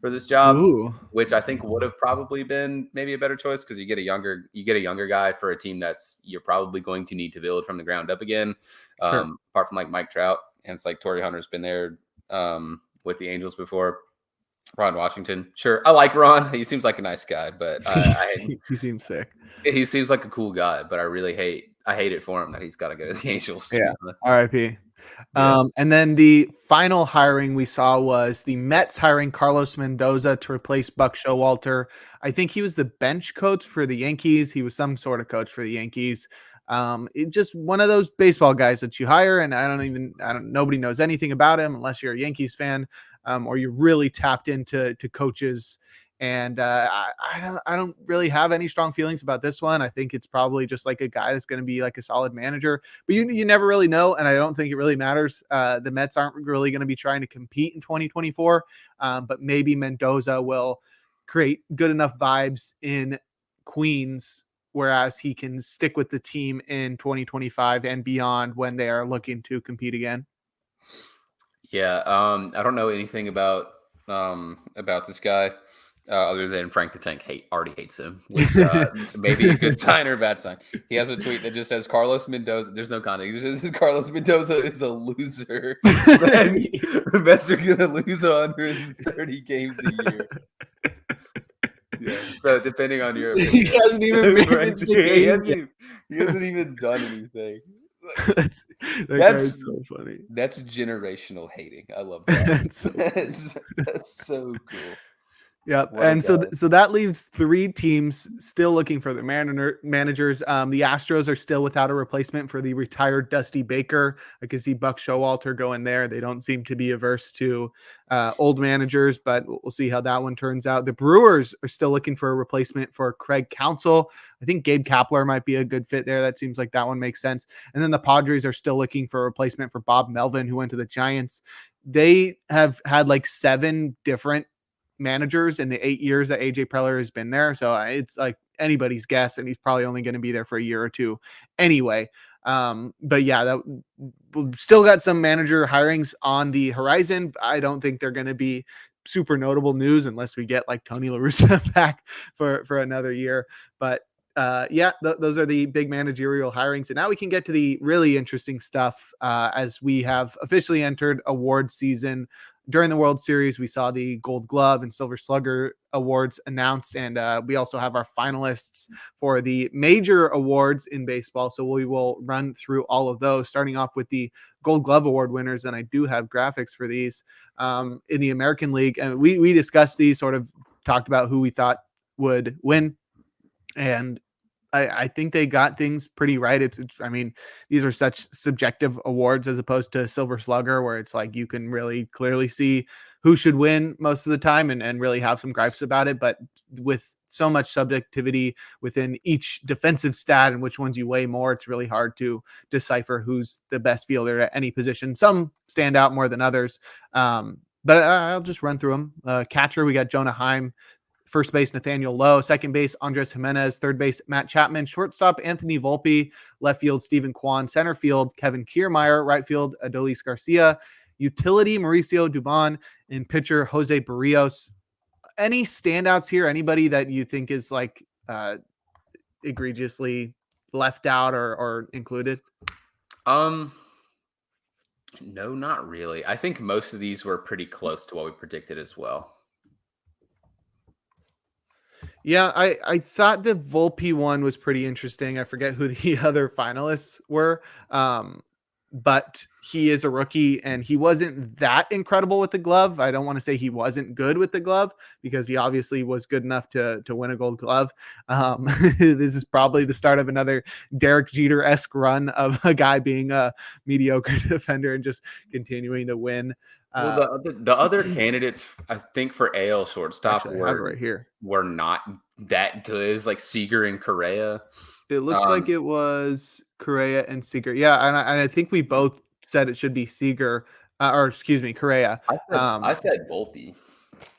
for this job, Ooh. which I think would have probably been maybe a better choice because you get a younger guy for a team you're probably going to need to build from the ground up again. Sure. Apart from like Mike Trout, and it's like Torrey Hunter's been there with the Angels before. Ron Washington, sure, I like Ron. He seems like a nice guy, but he seems sick. He seems like a cool guy, but I hate it for him that he's got to go to the Angels. Yeah. R.I.P. Yeah. And then the final hiring we saw was the Mets hiring Carlos Mendoza to replace Buck Showalter. I think he was the bench coach for the Yankees. He was some sort of coach for the Yankees. Just one of those baseball guys that you hire, and nobody knows anything about him unless you're a Yankees fan, or you're really tapped into coaches. And I don't really have any strong feelings about this one. I think it's probably just like a guy that's going to be like a solid manager, but you never really know. And I don't think it really matters. The Mets aren't really going to be trying to compete in 2024, but maybe Mendoza will create good enough vibes in Queens, whereas he can stick with the team in 2025 and beyond when they are looking to compete again. Yeah. I don't know anything about this guy. Other than Frank the Tank already hates him, which maybe a good sign or a bad sign. He has a tweet that just says Carlos Mendoza. There's no context. It just says Carlos Mendoza is a loser. The Mets are going to lose 130 games a year. Yeah. So depending on your opinion, he hasn't even managed a game. He hasn't even done anything. That's so funny. That's generational hating. I love that. That's so cool. Yeah, and so that leaves 3 teams still looking for their managers. The Astros are still without a replacement for the retired Dusty Baker. I can see Buck Showalter going there. They don't seem to be averse to old managers, but we'll see how that one turns out. The Brewers are still looking for a replacement for Craig Counsell. I think Gabe Kapler might be a good fit there. That seems like that one makes sense. And then the Padres are still looking for a replacement for Bob Melvin, who went to the Giants. They have had like 7 different managers in the 8 years that AJ Preller has been there. So it's like anybody's guess, and he's probably only going to be there for a year or two anyway. But yeah, that still got some manager hirings on the horizon. I don't think they're going to be super notable news unless we get like Tony La Russa back for another year. But those are the big managerial hirings. And now we can get to the really interesting stuff as we have officially entered award season. During the World Series, we saw the Gold Glove and Silver Slugger awards announced, and we also have our finalists for the major awards in baseball. So we will run through all of those, starting off with the Gold Glove Award winners, and I do have graphics for these in the American League. And we discussed these, sort of talked about who we thought would win, and I think they got things pretty right. I mean, these are such subjective awards as opposed to Silver Slugger, where it's like you can really clearly see who should win most of the time and really have some gripes about it. But with so much subjectivity within each defensive stat and which ones you weigh more, it's really hard to decipher who's the best fielder at any position. Some stand out more than others. But I'll just run through them. Catcher, we got Jonah Heim. first base, Nathaniel Lowe, second base, Andres Jimenez, third base, Matt Chapman, shortstop, Anthony Volpe, left field, Stephen Kwan, center field, Kevin Kiermaier, right field, Adolis Garcia, utility, Mauricio Dubon, and pitcher, Jose Barrios. Any standouts here? Anybody that you think is like egregiously left out or included? No, not really. I think most of these were pretty close to what we predicted as well. Yeah, I thought the Volpe one was pretty interesting. I forget who the other finalists were. But he is a rookie and he wasn't that incredible with the glove. I don't want to say he wasn't good with the glove because he obviously was good enough to win a gold glove. This is probably the start of another Derek Jeter-esque run of a guy being a mediocre defender and just continuing to win. Well, the other candidates, I think, for AL shortstop Actually, I have it right here. were not that good as like Seager and Correa. It looks like it was Correa and Seager. Yeah, and I think we both said it should be Seager, or excuse me, Correa. I said Volpe.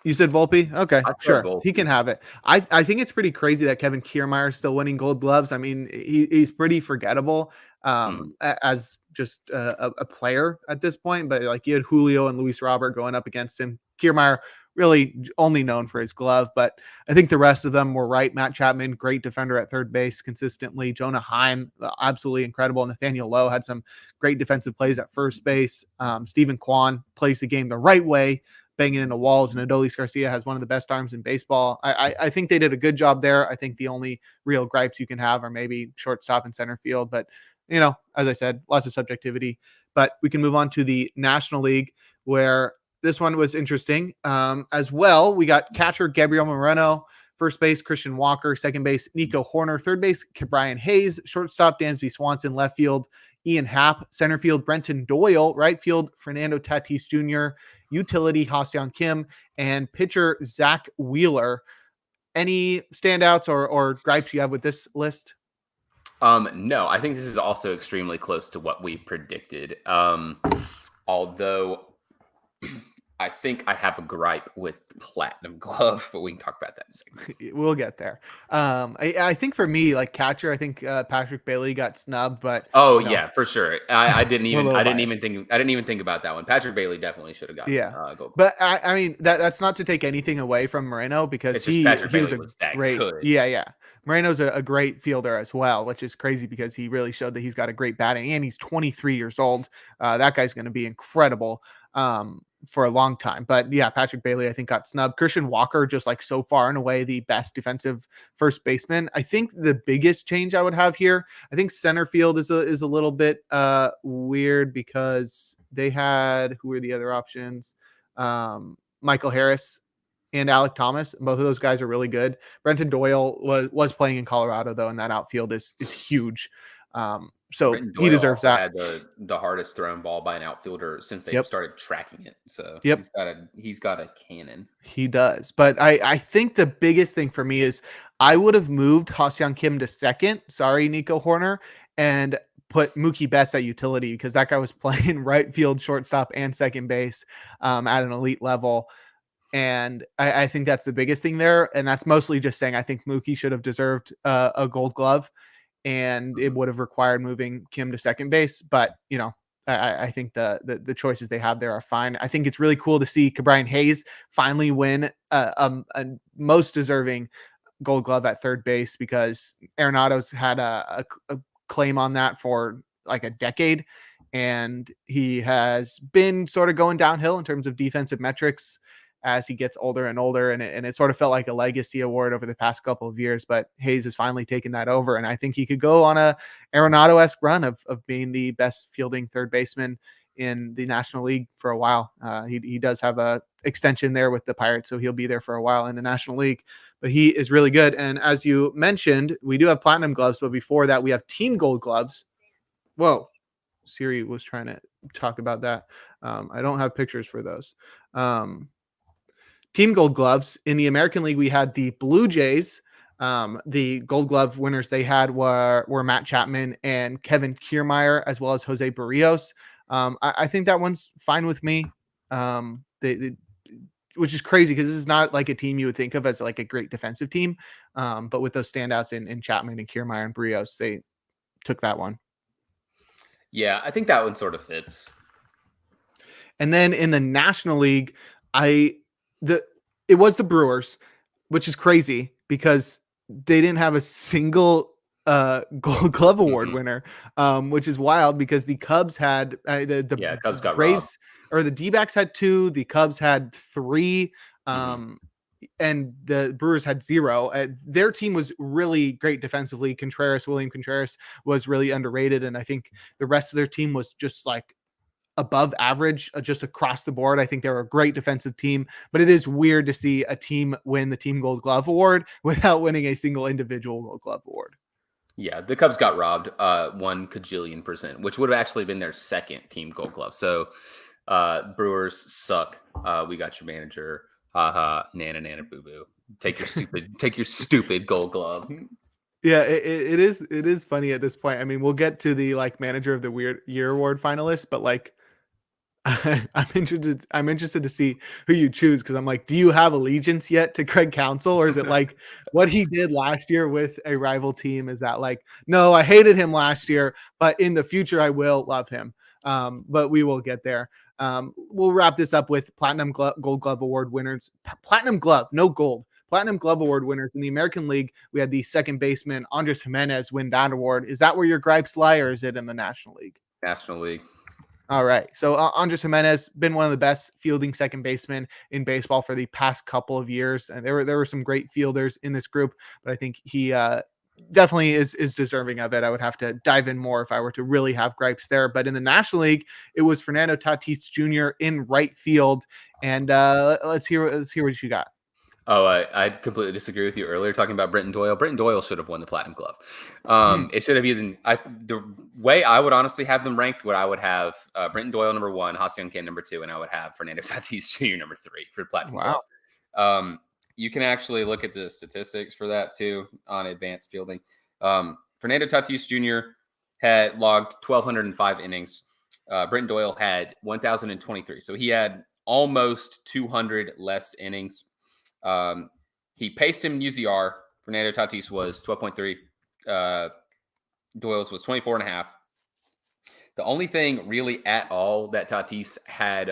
You said Volpe? Okay, I said sure. Volpe. He can have it. I think it's pretty crazy that Kevin Kiermaier is still winning gold gloves. I mean, he's pretty forgettable as just a player at this point. But like you had Julio and Luis Robert going up against him. Kiermaier really only known for his glove, but I think the rest of them were right. Matt Chapman, great defender at third base consistently. Jonah Heim, absolutely incredible. Nathaniel Lowe had some great defensive plays at first base. Stephen Kwan plays the game the right way, banging into walls, and Adolis Garcia has one of the best arms in baseball. I think they did a good job there. I think the only real gripes you can have are maybe shortstop and center field, but you know, as I said, lots of subjectivity. But we can move on to the National League, where this one was interesting as well. We got catcher Gabriel Moreno, first base Christian Walker, second base Nico Horner, third base Brian Hayes, shortstop Dansby Swanson, left field Ian Happ, center field Brenton Doyle, right field Fernando Tatis Jr., utility Ha-Seong Kim, and pitcher Zach Wheeler. Any standouts or gripes you have with this list? No, I think this is also extremely close to what we predicted. Although I think I have a gripe with Platinum Glove, but we can talk about that in a second. We'll get there. I think for me, like catcher, I think Patrick Bailey got snubbed, but yeah, for sure. I didn't even think about that one. Patrick Bailey definitely should have gotten gold. But I mean that's not to take anything away from Moreno because he was that great. Good. Yeah. Moreno's a great fielder as well, which is crazy because he really showed that he's got a great batting and he's 23 years old. That guy's going to be incredible for a long time. But yeah, Patrick Bailey, I think, got snubbed. Christian Walker, just like so far and away the best defensive first baseman. I think the biggest change I would have here, I think center field is a little bit weird because they had, who were the other options? Michael Harris and Alec Thomas. Both of those guys are really good. Brenton Doyle was playing in Colorado though, and that outfield is huge. So he deserves that. Had the hardest thrown ball by an outfielder since they started tracking it. So he's got a cannon. He does. But I think the biggest thing for me is I would have moved Ha-Seong Kim to second. Sorry, Nico Horner, and put Mookie Betts at utility because that guy was playing right field, shortstop, and second base at an elite level. And I think that's the biggest thing there. And that's mostly just saying I think Mookie should have deserved a gold glove. And it would have required moving Kim to second base. But, you know, I think the choices they have there are fine. I think it's really cool to see Brian Hayes finally win a most deserving gold glove at third base because Arenado's had a claim on that for like a decade. And he has been sort of going downhill in terms of defensive metrics as he gets older and older. And it sort of felt like a legacy award over the past couple of years, but Hayes has finally taken that over. And I think he could go on a Arenado-esque run of being the best fielding third baseman in the National League for a while. He does have a extension there with the Pirates, so he'll be there for a while in the National League, but he is really good. And as you mentioned, we do have platinum gloves, but before that we have team gold gloves. Whoa. Siri was trying to talk about that. I don't have pictures for those. Team gold gloves in the American League, we had the Blue Jays. The gold glove winners they had were Matt Chapman and Kevin Kiermaier, as well as Jose Barrios. I think that one's fine with me. which is crazy because this is not like a team you would think of as like a great defensive team. But with those standouts in Chapman and Kiermaier and Brios, they took that one. Yeah, I think that one sort of fits. And then in the National League, it was the Brewers, which is crazy because they didn't have a single Gold Glove Award winner, which is wild because the Cubs had the Cubs got Braves or the D-backs had 2, the Cubs had 3, and the Brewers had 0. Their team was really great defensively. William Contreras was really underrated, and I think the rest of their team was just like above average, just across the board. I think they're a great defensive team, but it is weird to see a team win the Team Gold Glove Award without winning a single individual Gold Glove Award. Yeah, the Cubs got robbed 1 kajillion %, which would have actually been their second Team Gold Glove. So Brewers suck. We got your manager. Haha, nana boo boo. Take your stupid Gold Glove. Yeah, it is funny at this point. I mean, we'll get to the like manager of the weird year award finalists, but like I'm interested to see who you choose because I'm like, do you have allegiance yet to Craig Counsell, or is it like what he did last year with a rival team? Is that like, no, I hated him last year, but in the future I will love him. But we will get there. We'll wrap this up with Gold Glove Award winners. Platinum Glove, no gold. Platinum Glove Award winners in the American League. We had the second baseman Andres Jimenez win that award. Is that where your gripes lie, or is it in the National League? National League. All right. So Andres Jimenez been one of the best fielding second basemen in baseball for the past couple of years, and there were some great fielders in this group, but I think he definitely is deserving of it. I would have to dive in more if I were to really have gripes there. But in the National League, it was Fernando Tatis Jr. in right field, and let's hear what you got. Oh, I completely disagree with you earlier talking about Brenton Doyle. Brenton Doyle should have won the Platinum Glove. It should have even the way I would honestly have them ranked. What I would have Brenton Doyle number 1, Ha-Seong Kim number 2, and I would have Fernando Tatis Jr. number 3 for the Platinum Glove. You can actually look at the statistics for that too on advanced fielding. Fernando Tatis Jr. had logged 1,205 innings. Brenton Doyle had 1,023, so he had almost 200 less innings. He paced him in UZR. Fernando Tatis was 12.3. Doyle's was 24.5. The only thing really at all that Tatis had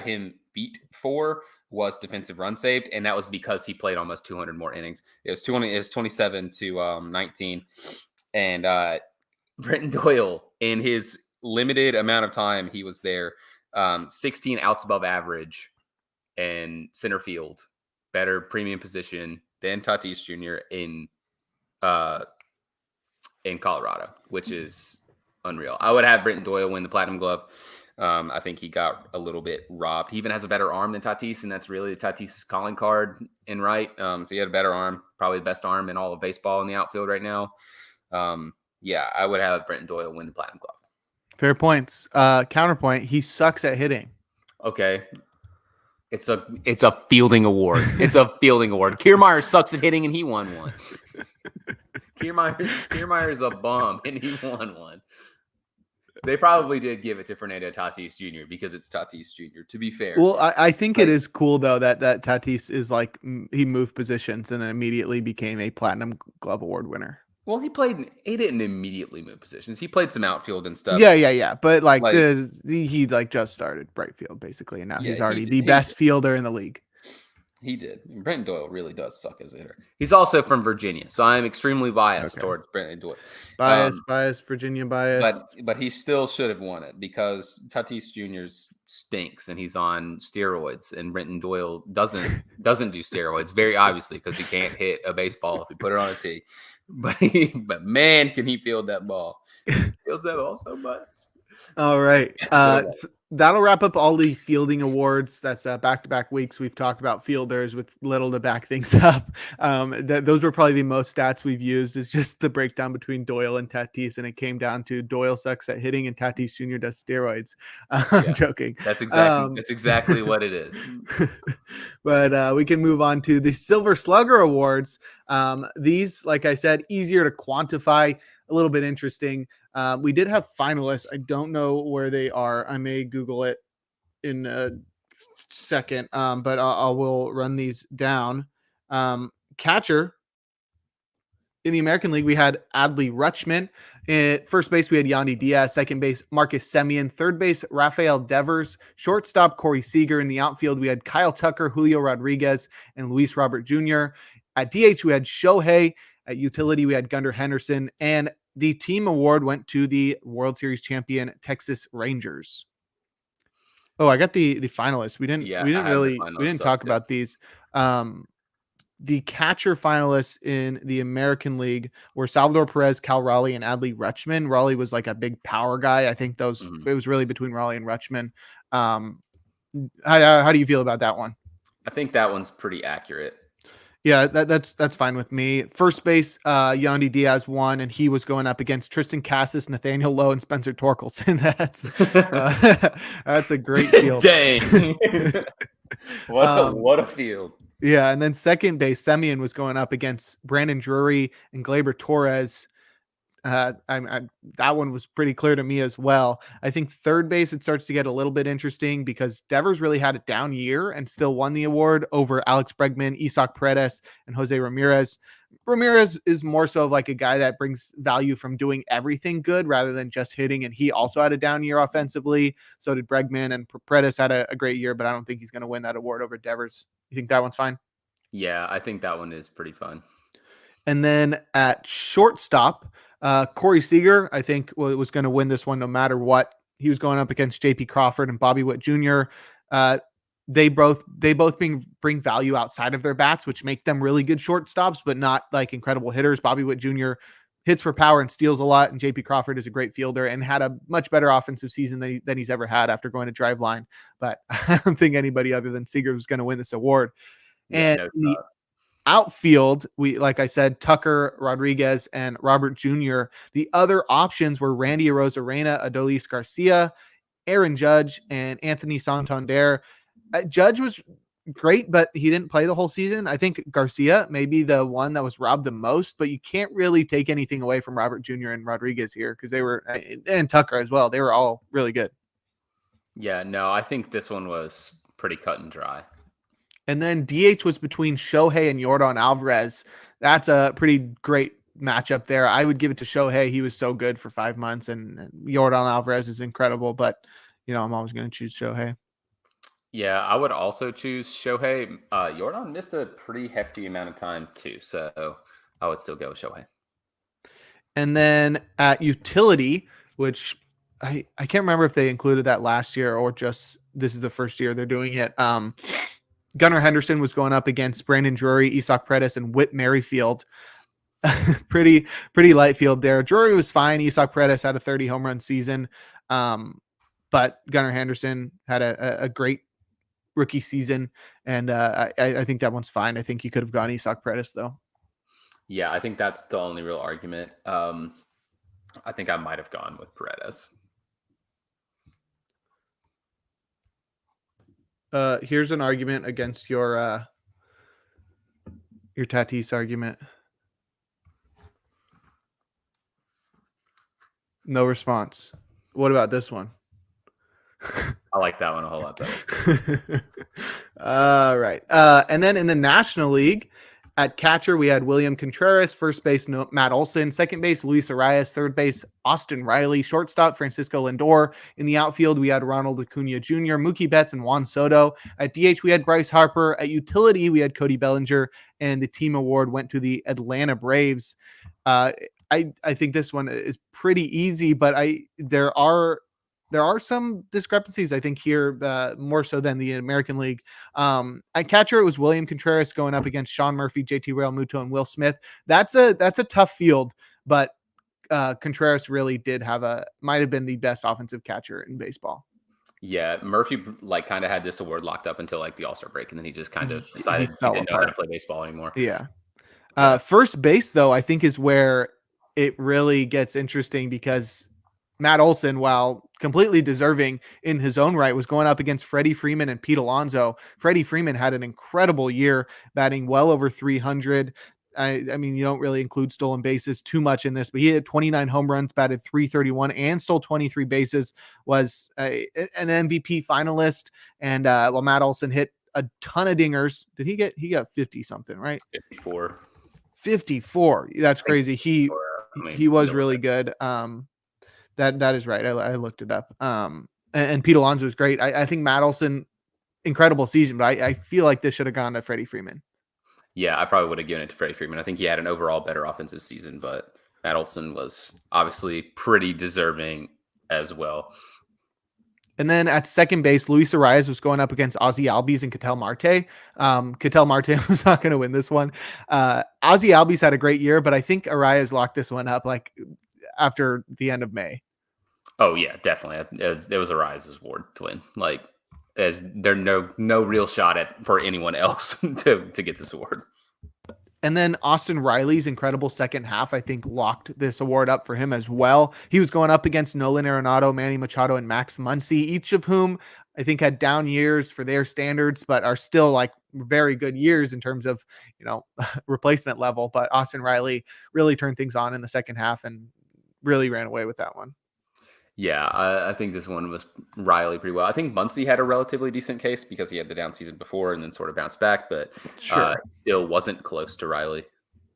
him beat for was defensive run saved, and that was because he played almost 200 more innings. It was 27 to 19, and Brenton Doyle, in his limited amount of time he was there, 16 outs above average and center field, better premium position than Tatis Jr. in Colorado, which is unreal. I would have Brenton Doyle win the Platinum Glove. I think he got a little bit robbed. He even has a better arm than Tatis, and that's really Tatis' calling card in right. So he had a better arm, probably the best arm in all of baseball in the outfield right now. Yeah, I would have Brenton Doyle win the Platinum Glove. Fair points. Counterpoint, he sucks at hitting. Okay. It's a fielding award. It's a fielding award. Kiermaier sucks at hitting, and he won one. Kiermaier's a bum, and he won one. They probably did give it to Fernando Tatis Jr. because it's Tatis Jr., to be fair. Well, I think it is cool, though, that Tatis is like, he moved positions and immediately became a Platinum Glove Award winner. Well, he didn't immediately move positions. He played some outfield and stuff. Yeah. But he just started right field, basically, and now he's already the best fielder in the league. He did. And Brenton Doyle really does suck as a hitter. He's also from Virginia, so I'm extremely biased towards Brenton Doyle. Biased, Virginia biased. But he still should have won it because Tatis Jr. stinks and he's on steroids, and Brenton Doyle doesn't do steroids, very obviously, because he can't hit a baseball if you put it on a tee. But man, can he field that ball? He fields that ball so much. All right. So that'll wrap up all the fielding awards. That's back-to-back weeks. We've talked about fielders with little to back things up. Those were probably the most stats we've used. Is just the breakdown between Doyle and Tatis, and it came down to Doyle sucks at hitting and Tatis Jr. does steroids. I'm joking. That's exactly what it is. But we can move on to the Silver Slugger Awards. These, like I said, easier to quantify, a little bit interesting. We did have finalists. I don't know where they are. I may Google it in second, but I will run these down. Catcher in the American League, we had Adley Rutschman. At first base, we had Yandy Diaz. Second base, Marcus Semien. Third base, Rafael Devers. Shortstop, Corey Seager. In the outfield, we had Kyle Tucker, Julio Rodriguez, and Luis Robert Jr. At DH, we had Shohei. At utility, we had Gunnar Henderson. And the team award went to the World Series champion Texas Rangers. Oh, I got the finalists. We didn't talk about these. The catcher finalists in the American League were Salvador Perez, Cal Raleigh, and Adley Rutschman. Raleigh was like a big power guy. I think it was really between Raleigh and Rutschman. How do you feel about that one? I think that one's pretty accurate. Yeah, that's fine with me. First base, Yandy Diaz won, and he was going up against Tristan Cassis, Nathaniel Lowe, and Spencer Torkelson. That's a great field. Dang. What a field. Yeah, and then second base, Semien was going up against Brandon Drury and Gleyber Torres. That one was pretty clear to me as well. I think third base, it starts to get a little bit interesting because Devers really had a down year and still won the award over Alex Bregman, Isaac Paredes, and Jose Ramirez. Ramirez is more so like a guy that brings value from doing everything good rather than just hitting, and he also had a down year offensively. So did Bregman, and Paredes had a great year, but I don't think he's going to win that award over Devers. You think that one's fine? Yeah, I think that one is pretty fun. And then at shortstop, Corey Seager, I think, was going to win this one no matter what. He was going up against J.P. Crawford and Bobby Witt Jr. They both bring value outside of their bats, which make them really good shortstops, but not like incredible hitters. Bobby Witt Jr. hits for power and steals a lot, and J.P. Crawford is a great fielder and had a much better offensive season than he's ever had after going to Driveline. But I don't think anybody other than Seager was going to win this award. And the outfield, like I said, Tucker, Rodriguez, and Robert Jr. The other options were Randy Arozarena, Adolis Garcia, Aaron Judge, and Anthony Santander. Judge was great, but he didn't play the whole season. I think Garcia may be the one that was robbed the most, but you can't really take anything away from Robert Jr. and Rodriguez here because they were, and Tucker as well. They were all really good. Yeah, no, I think this one was pretty cut and dry. And then DH was between Shohei and Yordan Alvarez. That's a pretty great matchup there. I would give it to Shohei. He was so good for 5 months, and Yordan Alvarez is incredible, but I'm always going to choose Shohei. Yeah, I would also choose Shohei. Yordan missed a pretty hefty amount of time too, so I would still go with Shohei. And then at utility, which I can't remember if they included that last year or just this is the first year they're doing it. Gunnar Henderson was going up against Brandon Drury, Isaac Paredes, and Whit Merrifield. pretty light field there. Drury was fine. Isaac Paredes had a 30 home run season. But Gunnar Henderson had a great rookie season. And I think that one's fine. I think you could have gone Isaac Paredes, though. Yeah, I think that's the only real argument. I think I might have gone with Paredes. Here's an argument against your Tatis argument. No response. What about this one? I like that one a whole lot better. All right. And then in the National League, at catcher, we had William Contreras. First base, Matt Olson. Second base, Luis Arias. Third base, Austin Riley. Shortstop, Francisco Lindor. In the outfield, we had Ronald Acuna Jr., Mookie Betts, and Juan Soto. At DH, we had Bryce Harper. At utility, we had Cody Bellinger. And the team award went to the Atlanta Braves. I think this one is pretty easy, but there are some discrepancies, I think, here, more so than the American League. At catcher, it was William Contreras going up against Sean Murphy, JT Realmuto, and Will Smith. That's a tough field, but Contreras really might have been the best offensive catcher in baseball. Yeah, Murphy kind of had this award locked up until the All-Star break, and then he just kind of decided he didn't know how to play baseball anymore. Yeah. First base, though, I think is where it really gets interesting because Matt Olson, while completely deserving in his own right, was going up against Freddie Freeman and Pete Alonso. Freddie Freeman had an incredible year, batting well over 300. I mean, you don't really include stolen bases too much in this, but he had 29 home runs, batted 331, and stole 23 bases. Was an MVP finalist, and well, Matt Olson hit a ton of dingers. Did he get? He got 50 something, right? 54. 54. That's I think crazy. He 54, he was double really check. good. That is right. I looked it up. And Pete Alonso was great. I think Matt Olson, incredible season, but I feel like this should have gone to Freddie Freeman. Yeah, I probably would have given it to Freddie Freeman. I think he had an overall better offensive season, but Matt Olson was obviously pretty deserving as well. And then at second base, Luis Arias was going up against Ozzy Albies and Ketel Marte. Ketel Marte was not going to win this one. Ozzy Albies had a great year, but I think Arias locked this one up like after the end of May. Oh yeah, definitely. It was Arias's award to win. Like, as there's no real shot at for anyone else to get this award. And then Austin Riley's incredible second half, I think, locked this award up for him as well. He was going up against Nolan Arenado, Manny Machado, and Max Muncy, each of whom I think had down years for their standards, but are still like very good years in terms of, replacement level. But Austin Riley really turned things on in the second half and really ran away with that one. Yeah, I think this one was Riley pretty well. I think Muncy had a relatively decent case because he had the down season before and then sort of bounced back, but still wasn't close to Riley.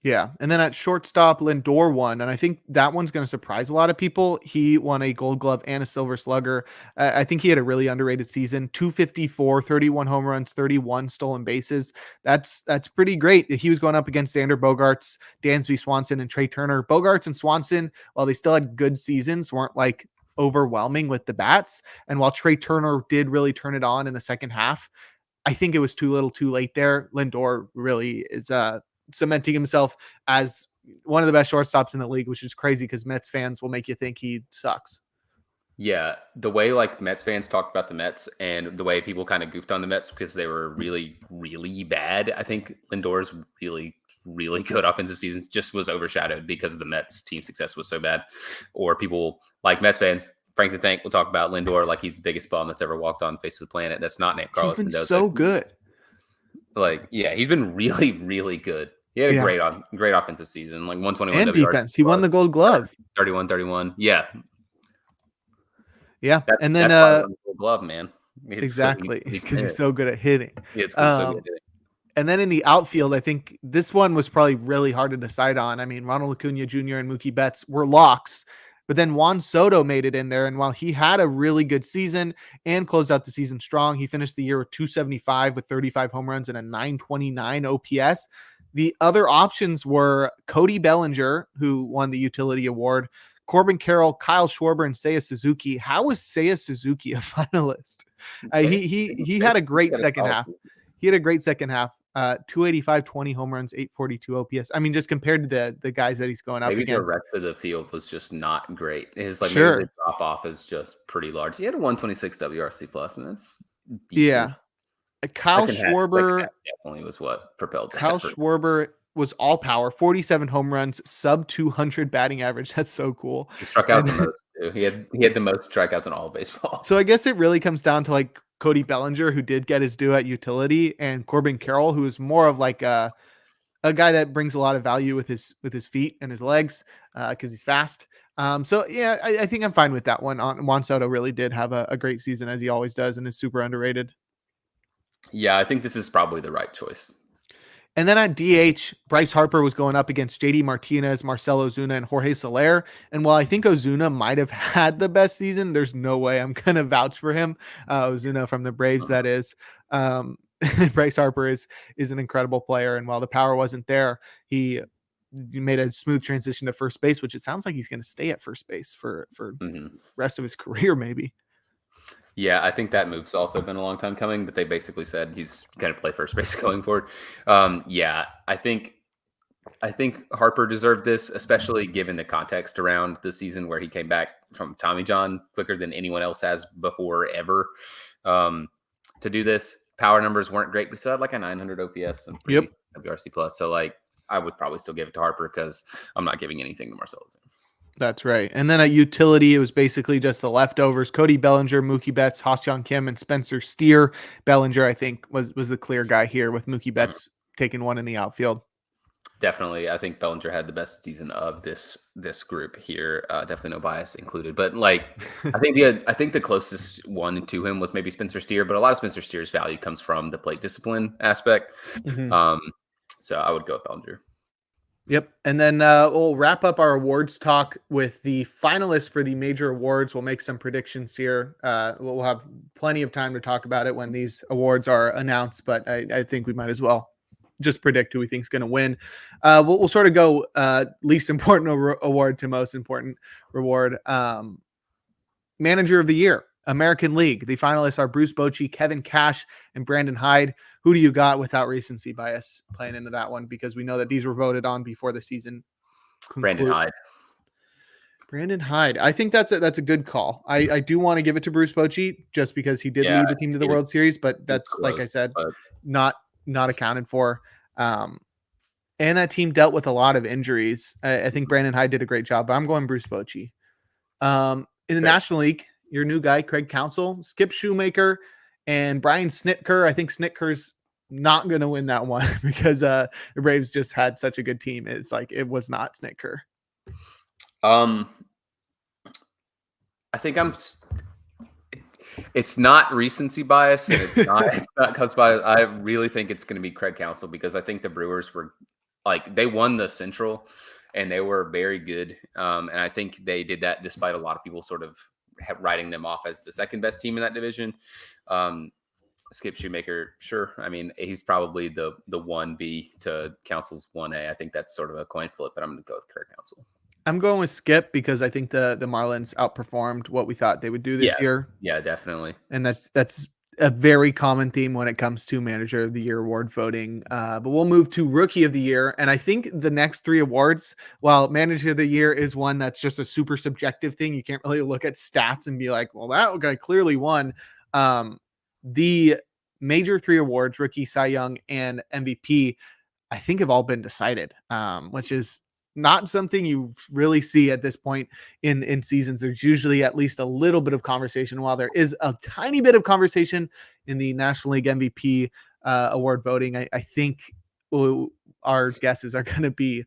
Yeah. And then at shortstop, Lindor won. And I think that one's going to surprise a lot of people. He won a Gold Glove and a Silver Slugger. I think he had a really underrated season. 254, 31 home runs, 31 stolen bases. That's pretty great. He was going up against Xander Bogaerts, Dansby Swanson, and Trey Turner. Bogaerts and Swanson, while they still had good seasons, weren't like overwhelming with the bats. And while Trey Turner did really turn it on in the second half, I think it was too little too late there. Lindor really is cementing himself as one of the best shortstops in the league, which is crazy because Mets fans will make you think he sucks. Yeah, the way like Mets fans talked about the Mets and the way people kind of goofed on the Mets because they were really, really bad. I think Lindor's really, really good offensive season just was overshadowed because the Mets team success was so bad. Or people like Mets fans, Frank the Tank will talk about Lindor like he's the biggest bum that's ever walked on the face of the planet. That's not named Carlos He's been Mendoza. so good. Like, yeah, he's been really, really good. He had a great offensive season, like 121 and defense. He won the Gold Glove. 31. Yeah. Yeah. And then Gold Glove, man. Exactly. Because he's so good at hitting. Yeah, it's so good at hitting. And then in the outfield, I think this one was probably really hard to decide on. I mean, Ronald Acuna Jr. and Mookie Betts were locks, but then Juan Soto made it in there. And while he had a really good season and closed out the season strong, he finished the year with 275 with 35 home runs and a 929 OPS. The other options were Cody Bellinger, who won the utility award, Corbin Carroll, Kyle Schwarber, and Seiya Suzuki. How was Seiya Suzuki a finalist? He had a great second half. He had a great second half. 285, 20 home runs, 842 OPS. I mean, just compared to the guys that he's going up against. Maybe the rest of the field was just not great. His maybe the drop off is just pretty large. He had a 126 WRC plus, and that's decent. Yeah. Kyle Schwarber definitely was what propelled that. Kyle Schwarber was all power, 47 home runs, sub 200 batting average. That's so cool. He struck out the most too. He had the most strikeouts in all of baseball. So I guess it really comes down to like Cody Bellinger, who did get his due at utility, and Corbin Carroll, who is more of like a guy that brings a lot of value with his feet and his legs because he's fast. So yeah, I think I'm fine with that one. Juan Soto really did have a great season, as he always does, and is super underrated. Yeah, I think this is probably the right choice. And then at DH, Bryce Harper was going up against JD Martinez, Marcelo Ozuna, and Jorge Soler. And while I think Ozuna might have had the best season, there's no way I'm going to vouch for him. Ozuna from the Braves, that is. Bryce Harper is an incredible player. And while the power wasn't there, he made a smooth transition to first base, which it sounds like he's going to stay at first base for the rest of his career, maybe. Yeah, I think that move's also been a long time coming, that they basically said he's going to play first base going forward. Yeah, I think Harper deserved this, especially given the context around the season where he came back from Tommy John quicker than anyone else has before ever. To do this, power numbers weren't great, but he still had like a 900 OPS and WRC plus. So like, I would probably still give it to Harper because I'm not giving anything to Marcelo. That's right. And then at utility, it was basically just the leftovers. Cody Bellinger, Mookie Betts, Ha-Seong Kim, and Spencer Steer. Bellinger, I think, was the clear guy here with Mookie Betts taking one in the outfield. Definitely. I think Bellinger had the best season of this group here. Definitely no bias included. But like I think the closest one to him was maybe Spencer Steer, but a lot of Spencer Steer's value comes from the plate discipline aspect. Mhm. Um, so I would go with Bellinger. Yep. And then we'll wrap up our awards talk with the finalists for the major awards. We'll make some predictions here. We'll have plenty of time to talk about it when these awards are announced, but I think we might as well just predict who we think is going to win. We'll sort of go least important award to most important reward. Manager of the Year, American League. The finalists are Bruce Bochy, Kevin Cash, and Brandon Hyde. Who do you got without recency bias playing into that one? Because we know that these were voted on before the season Brandon conclude. Hyde. Brandon Hyde. I think that's a good call. I do want to give it to Bruce Bochy just because he did Yeah, lead the team to the World Series, but he was that's like I close, said, but not accounted for. And that team dealt with a lot of injuries. I think Brandon Hyde did a great job, but I'm going Bruce Bochy. In the fair. National League, your new guy, Craig Counsell, Skip Shoemaker, and Brian Snitker. I think Snitker's not going to win that one because the Braves just had such a good team. It's like it was not Snitker. I think it's not recency bias, and it's not cause bias. I really think it's going to be Craig Counsell because I think the Brewers were like they won the Central, and they were very good. And I think they did that despite a lot of people sort of writing them off as the second best team in that division. Skip Shoemaker, sure. I mean, he's probably the 1B to Counsell's 1A. I think that's sort of a coin flip, but I'm going to go with Craig Counsell. I'm going with Skip because I think the Marlins outperformed what we thought they would do this year. Yeah, definitely. And that's a very common theme when it comes to Manager of the Year award voting. But we'll move to Rookie of the Year. And I think the next three awards, while Manager of the Year is one that's just a super subjective thing, you can't really look at stats and be like, well, that guy clearly won. The major three awards, Rookie, Cy Young, and MVP, I think have all been decided, which is not something you really see at this point in seasons. There's usually at least a little bit of conversation. While there is a tiny bit of conversation in the National League MVP award voting, I think our guesses are going to be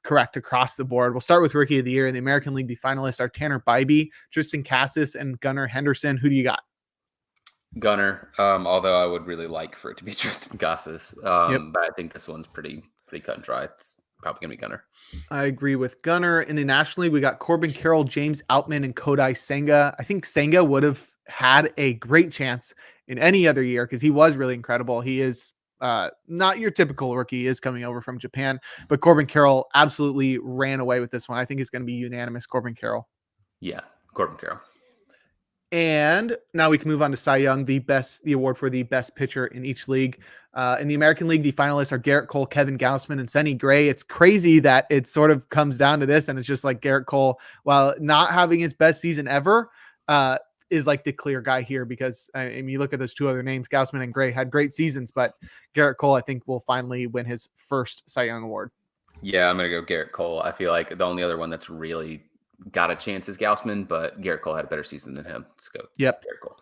correct across the board. We'll start with Rookie of the Year. In the American League, the finalists are Tanner Bybee, Tristan Cassis, and Gunnar Henderson. Who do you got? Gunnar, although I would really like for it to be Tristan Cassis. But I think this one's pretty cut and dry. It's probably going to be Gunnar. I agree with Gunnar. In the National League, we got Corbin Carroll, James Outman, and Kodai Senga. I think Senga would have had a great chance in any other year because he was really incredible. He is not your typical rookie. He is coming over from Japan, but Corbin Carroll absolutely ran away with this one. I think it's going to be unanimous Corbin Carroll. Yeah, Corbin Carroll. And now we can move on to Cy Young, the award for the best pitcher in each league. In the American League, the finalists are Garrett Cole, Kevin Gausman, and Sonny Gray. It's crazy that it sort of comes down to this, and it's just like Garrett Cole, while not having his best season ever, is like the clear guy here because I mean, you look at those two other names, Gausman and Gray had great seasons, but Garrett Cole, I think, will finally win his first Cy Young award. Yeah, I'm going to go Garrett Cole. I feel like the only other one that's really got a chance is Gausman, but Garrett Cole had a better season than him. Let's go. Yep. Garrett Cole.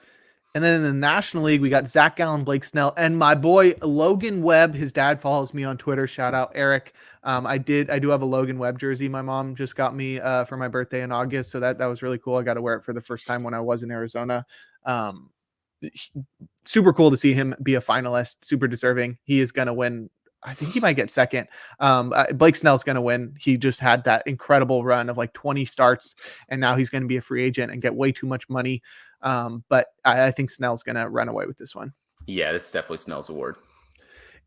And then in the National League, we got Zach Gallen, Blake Snell, and my boy Logan Webb. His dad follows me on Twitter. Shout out Eric. I do have a Logan Webb jersey. My mom just got me for my birthday in August, so that was really cool. I got to wear it for the first time when I was in Arizona. Super cool to see him be a finalist. Super deserving. He is going to win. I think he might get second. Blake Snell's going to win. He just had that incredible run of like 20 starts, and now he's going to be a free agent and get way too much money. But I think Snell's going to run away with this one. Yeah, this is definitely Snell's award.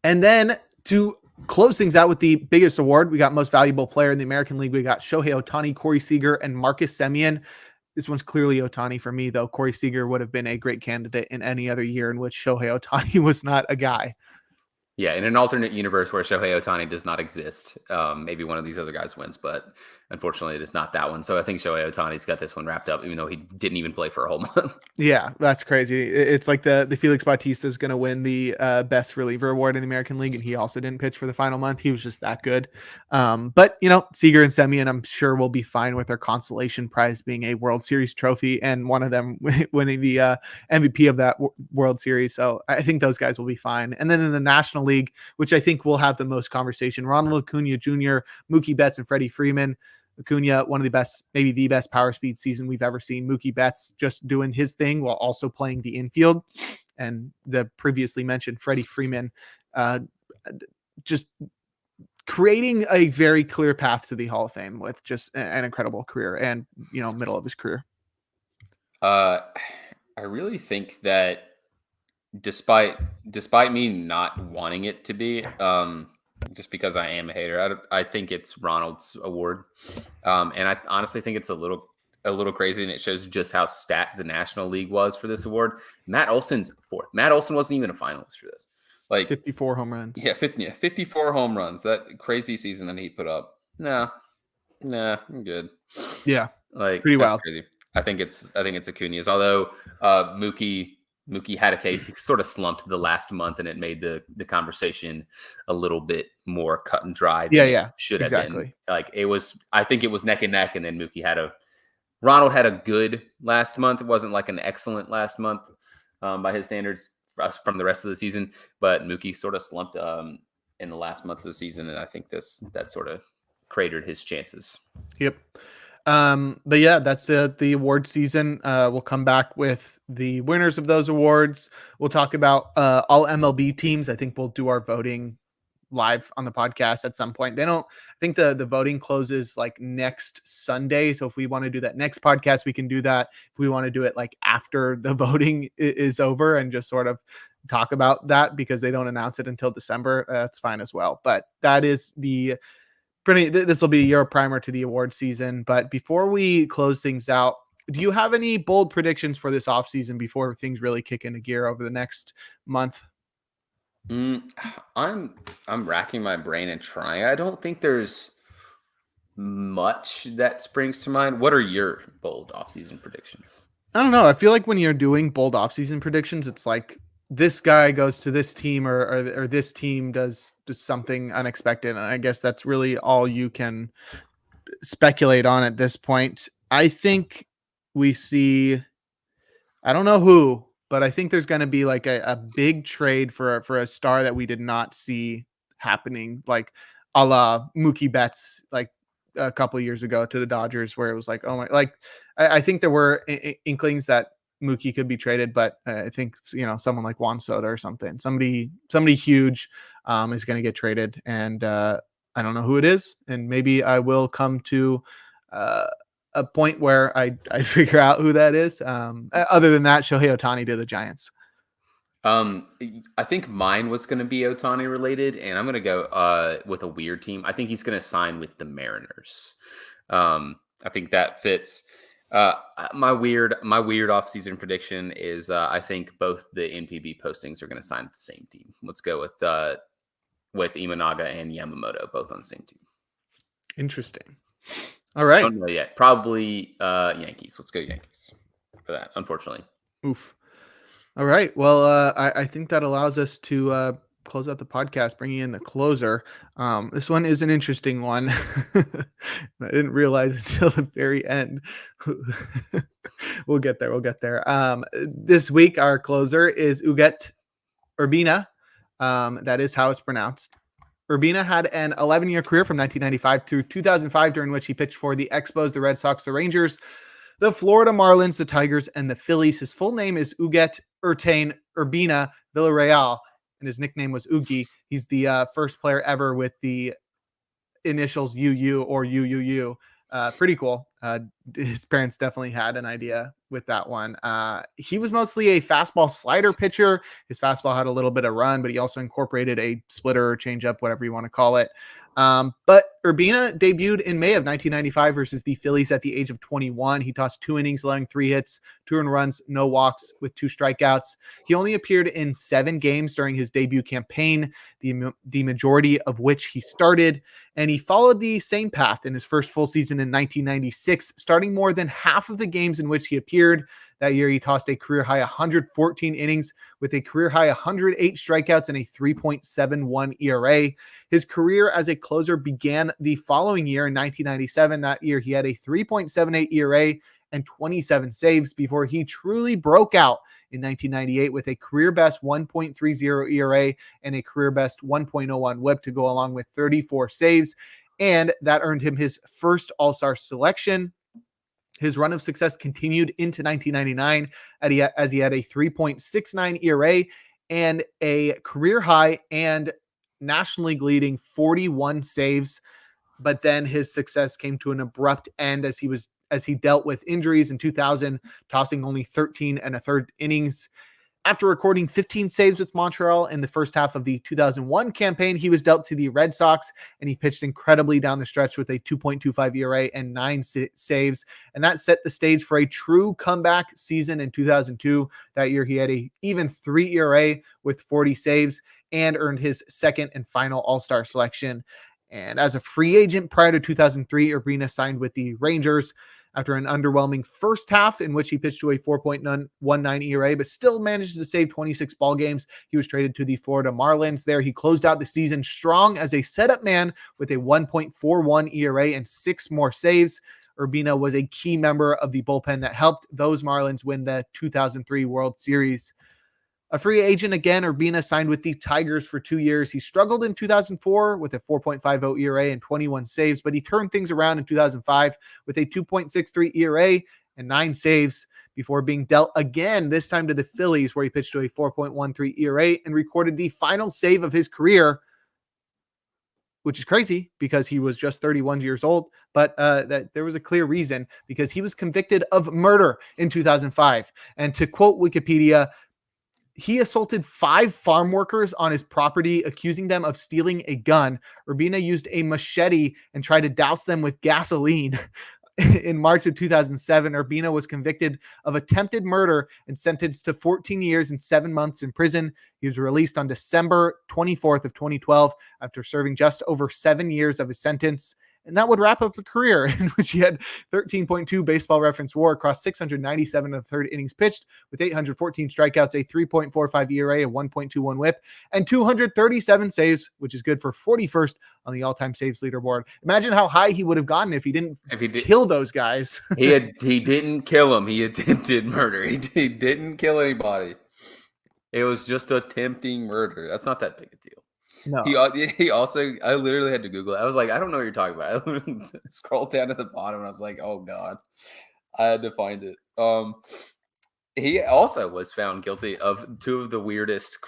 And then to close things out with the biggest award, we got most valuable player in the American League. We got Shohei Ohtani, Corey Seager, and Marcus Semien. This one's clearly Ohtani for me, though. Corey Seager would have been a great candidate in any other year in which Shohei Ohtani was not a guy. Yeah, in an alternate universe where Shohei Ohtani does not exist, maybe one of these other guys wins. But unfortunately, it is not that one. So I think Shohei Ohtani's got this one wrapped up, even though he didn't even play for a whole month. Yeah, that's crazy. It's like the Felix Bautista is going to win the best reliever award in the American League, and he also didn't pitch for the final month. He was just that good. But Seager and Semien, I'm sure will be fine with their consolation prize being a World Series trophy, and one of them winning the MVP of that World Series. So I think those guys will be fine. And then in the National League, which I think will have the most conversation, Ronald Acuna Jr., Mookie Betts, and Freddie Freeman. Acuna, one of the best, maybe the best power speed season we've ever seen. Mookie Betts just doing his thing while also playing the infield. And the previously mentioned Freddie Freeman just creating a very clear path to the Hall of Fame with just an incredible career and, middle of his career. I really think that despite me not wanting it to be, just because I am a hater, I think it's Ronald's award, and I honestly think it's a little crazy, and it shows just how stacked the National League was for this award. Matt Olson's fourth. Matt Olson wasn't even a finalist for this. Like 54 home runs. Yeah, 54 home runs. That crazy season that he put up. Nah, I'm good. Yeah, like pretty wild. Crazy. I think it's Acuna's. Although Mookie had a case. He sort of slumped the last month, and it made the conversation a little bit more cut and dry than it should have been. Like I think it was neck and neck, and then Ronald had a good last month. It wasn't like an excellent last month by his standards from the rest of the season, but Mookie sort of slumped in the last month of the season, and I think that sort of cratered his chances. Yep. But yeah, that's the award season. We'll come back with the winners of those awards. We'll talk about all MLB teams. I think we'll do our voting live on the podcast at some point. I think the voting closes like next Sunday. So if we want to do that next podcast, we can do that. If we want to do it like after the voting is over and just sort of talk about that because they don't announce it until December, that's fine as well. But that is this will be your primer to the award season. But before we close things out, do you have any bold predictions for this offseason before things really kick into gear over the next month? I'm racking my brain and trying. I don't think there's much that springs to mind. What are your bold offseason predictions? I don't know. I feel like when you're doing bold offseason predictions, it's like this guy goes to this team or this team does something unexpected. And I guess that's really all you can speculate on at this point. I think we see, I don't know who, but I think there's going to be like a big trade for a star that we did not see happening, like a la Mookie Betts, like a couple of years ago to the Dodgers, where it was like, oh my, like I think there were inklings that Mookie could be traded, but I think someone like Juan Soto or somebody huge is going to get traded, and I don't know who it is, and maybe I will come to a point where I figure out who that is. Other than that, Shohei Ohtani to the Giants. I think mine was going to be Ohtani related, and I'm going to go with a weird team. I think he's going to sign with the Mariners. I think that fits. My weird offseason prediction is I think both the NPB postings are going to sign with the same team. Let's go with Imanaga and Yamamoto, both on the same team. Interesting. All right. Don't know yet. Probably Yankees. Let's go Yankees for that, unfortunately. Oof. All right. Well, I think that allows us to close out the podcast, bringing in the closer. This one is an interesting one. I didn't realize until the very end. We'll get there. This week, our closer is Uguet Urbina. That is how it's pronounced. Urbina had an 11-year career from 1995 through 2005, during which he pitched for the Expos, the Red Sox, the Rangers, the Florida Marlins, the Tigers, and the Phillies. His full name is Uguet Urtain Urbina Villarreal, and his nickname was Oogie. He's the first player ever with the initials UU or UUU. Pretty cool. His parents definitely had an idea with that one. He was mostly a fastball slider pitcher. His fastball had a little bit of run, but he also incorporated a splitter or changeup, whatever you want to call it. But Urbina debuted in May of 1995 versus the Phillies at the age of 21. He tossed 2 innings, allowing 3 hits, 2 earned runs, no walks, with 2 strikeouts. He only appeared in 7 games during his debut campaign, the majority of which he started, and he followed the same path in his first full season in 1996, starting more than half of the games in which he appeared. That year, he tossed a career high 114 innings with a career high 108 strikeouts and a 3.71 ERA. His career as a closer began the following year in 1997. That year, he had a 3.78 ERA and 27 saves before he truly broke out in 1998 with a career best 1.30 ERA and a career best 1.01 whip to go along with 34 saves. And that earned him his first All-Star selection. His run of success continued into 1999 as he had a 3.69 ERA and a career high and National League leading 41 saves. But then his success came to an abrupt end as he dealt with injuries in 2000, tossing only 13 and a third innings. After recording 15 saves with Montreal in the first half of the 2001 campaign, he was dealt to the Red Sox, and he pitched incredibly down the stretch with a 2.25 ERA and 9 saves. And that set the stage for a true comeback season in 2002. That year, he had a even 3 ERA with 40 saves and earned his second and final All-Star selection. And as a free agent prior to 2003, Urbina signed with the Rangers. After an underwhelming first half in which he pitched to a 4.19 ERA, but still managed to save 26 ball games, he was traded to the Florida Marlins. There, he closed out the season strong as a setup man with a 1.41 ERA and 6 more saves. Urbina was a key member of the bullpen that helped those Marlins win the 2003 World Series. A free agent again, Urbina signed with the Tigers for 2 years. He struggled in 2004 with a 4.50 ERA and 21 saves, but he turned things around in 2005 with a 2.63 ERA and 9 saves before being dealt again, this time to the Phillies, where he pitched to a 4.13 ERA and recorded the final save of his career, which is crazy because he was just 31 years old, but that there was a clear reason, because he was convicted of murder in 2005. And to quote Wikipedia, he assaulted 5 farm workers on his property, accusing them of stealing a gun. Urbina used a machete and tried to douse them with gasoline. In March of 2007, Urbina was convicted of attempted murder and sentenced to 14 years and 7 months in prison. He was released on December 24th of 2012 after serving just over 7 years of his sentence. And that would wrap up a career in which he had 13.2 Baseball Reference WAR across 697 of the third innings pitched, with 814 strikeouts, a 3.45 ERA, a 1.21 WHIP, and 237 saves, which is good for 41st on the all-time saves leaderboard. Imagine how high he would have gotten if he didn't kill those guys. He didn't kill him. He attempted murder. He didn't kill anybody. It was just attempting murder. That's not that big a deal. No. He also, I literally had to Google it. I was like, I don't know what you're talking about. I scrolled down to the bottom and I was like, oh God, I had to find it. He also was found guilty of 2 of the weirdest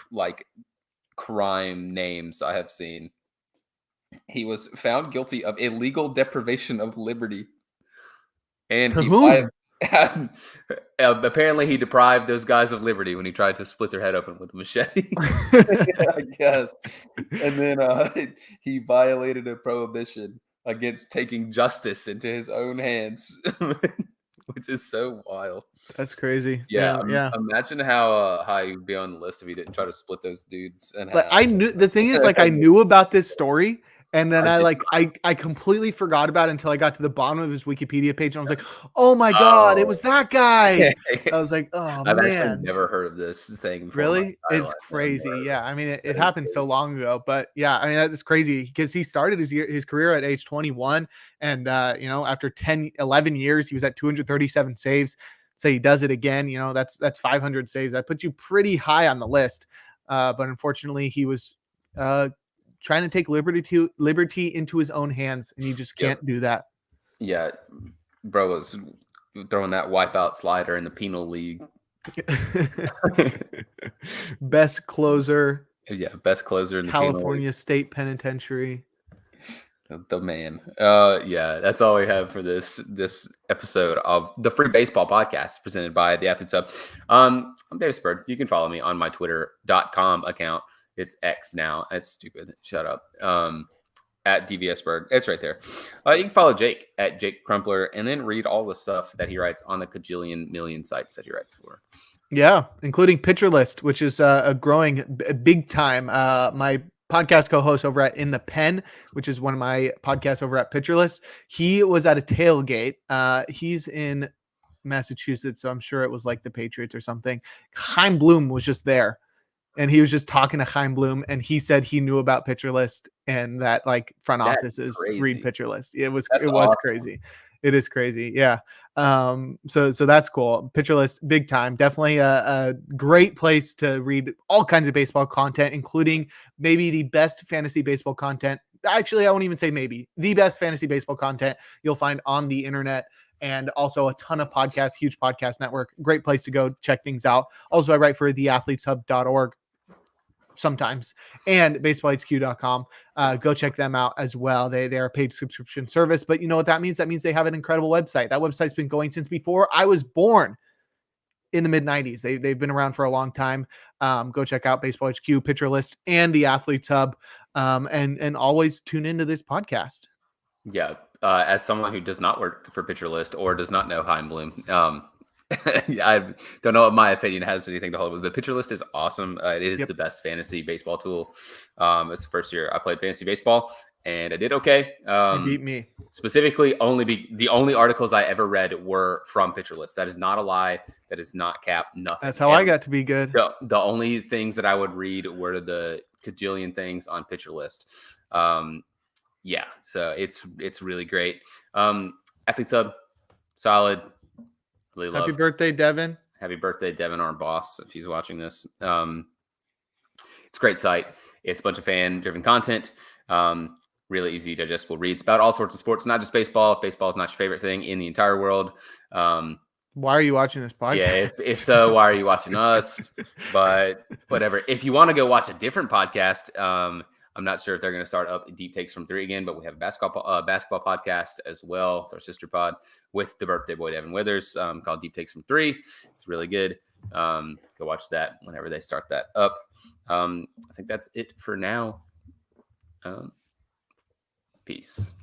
crime names I have seen. He was found guilty of illegal deprivation of liberty. And apparently he deprived those guys of liberty when he tried to split their head open with a machete. I guess. And then he violated a prohibition against taking justice into his own hands, which is so wild. That's crazy. Yeah. Imagine how high you'd be on the list if he didn't try to split those dudes. And I knew the thing is, I knew about this story. And then I completely forgot about it until I got to the bottom of his Wikipedia page, and I was like, "Oh my God, it was that guy!" I was like, "Oh I've man, actually never heard of this thing before. Really? It's crazy." Yeah, I mean, it happened so long ago, but yeah, I mean, that's crazy because he started his career at age 21, and after 11 years, he was at 237 saves. Say he does it again, that's 500 saves. That puts you pretty high on the list. But unfortunately, he was trying to take liberty into his own hands, and you just can't do that. Yeah, bro was throwing that wipeout slider in the penal league. Best closer. Yeah, best closer in the California State Penitentiary. The man. Yeah, that's all we have for this episode of the Free Baseball Podcast presented by the Athletes Hub. I'm Dave Spurd. You can follow me on my Twitter.com account. It's X now. It's stupid. Shut up. at DVSberg. It's right there. You can follow Jake at Jake Crumpler and then read all the stuff that he writes on the cajillion million sites that he writes for. Yeah, including Pitcher List, which is a growing big time. My podcast co-host over at In the Pen, which is one of my podcasts over at Pitcher List, he was at a tailgate. He's in Massachusetts, so I'm sure it was like the Patriots or something. Chaim Bloom was just there, and he was just talking to Chaim Bloom, and he said he knew about Pitcher List and that like front That's offices crazy. read Pitcher List. It was Awesome. crazy. It is crazy. Yeah. So that's cool. Pitcher List, big time. Definitely a great place to read all kinds of baseball content, including maybe the best fantasy baseball content. Actually, I won't even say maybe the best fantasy baseball content you'll find on the internet. And also a ton of podcasts, huge podcast network. Great place to go check things out. Also, I write for theathleteshub.org sometimes and baseballhq.com. Go check them out as well. They're a paid subscription service, but you know what that means? That means they have an incredible website. That website's been going since before I was born in the mid 90s. They've been around for a long time. Go check out Baseball HQ, Pitcher List, and the Athletes Hub. And always tune into this podcast. Yeah. As someone who does not work for Pitcher List or does not know Chaim Bloom, I don't know if my opinion has anything to hold with, but Pitcher List is awesome. It is the best fantasy baseball tool. It's the first year I played fantasy baseball and I did okay. You beat me. Specifically, the only articles I ever read were from Pitcher List. That is not a lie. That is not cap. Nothing. That's how I got to be good. The only things that I would read were the cajillion things on Pitcher List. Yeah, so it's really great. Athletes Hub, solid. Really Happy birthday, Devin. Happy birthday, Devin, our boss, if he's watching this. It's a great site. It's a bunch of fan-driven content. Really easy, digestible reads about all sorts of sports, not just baseball. If baseball is not your favorite thing in the entire world. Why are you watching this podcast? Yeah, if so, why are you watching us? But whatever. If you want to go watch a different podcast, I'm not sure if they're going to start up Deep Takes from 3 again, but we have a basketball podcast as well. It's our sister pod with the birthday boy, Devin Withers, called Deep Takes from 3. It's really good. Go watch that whenever they start that up. I think that's it for now. Peace.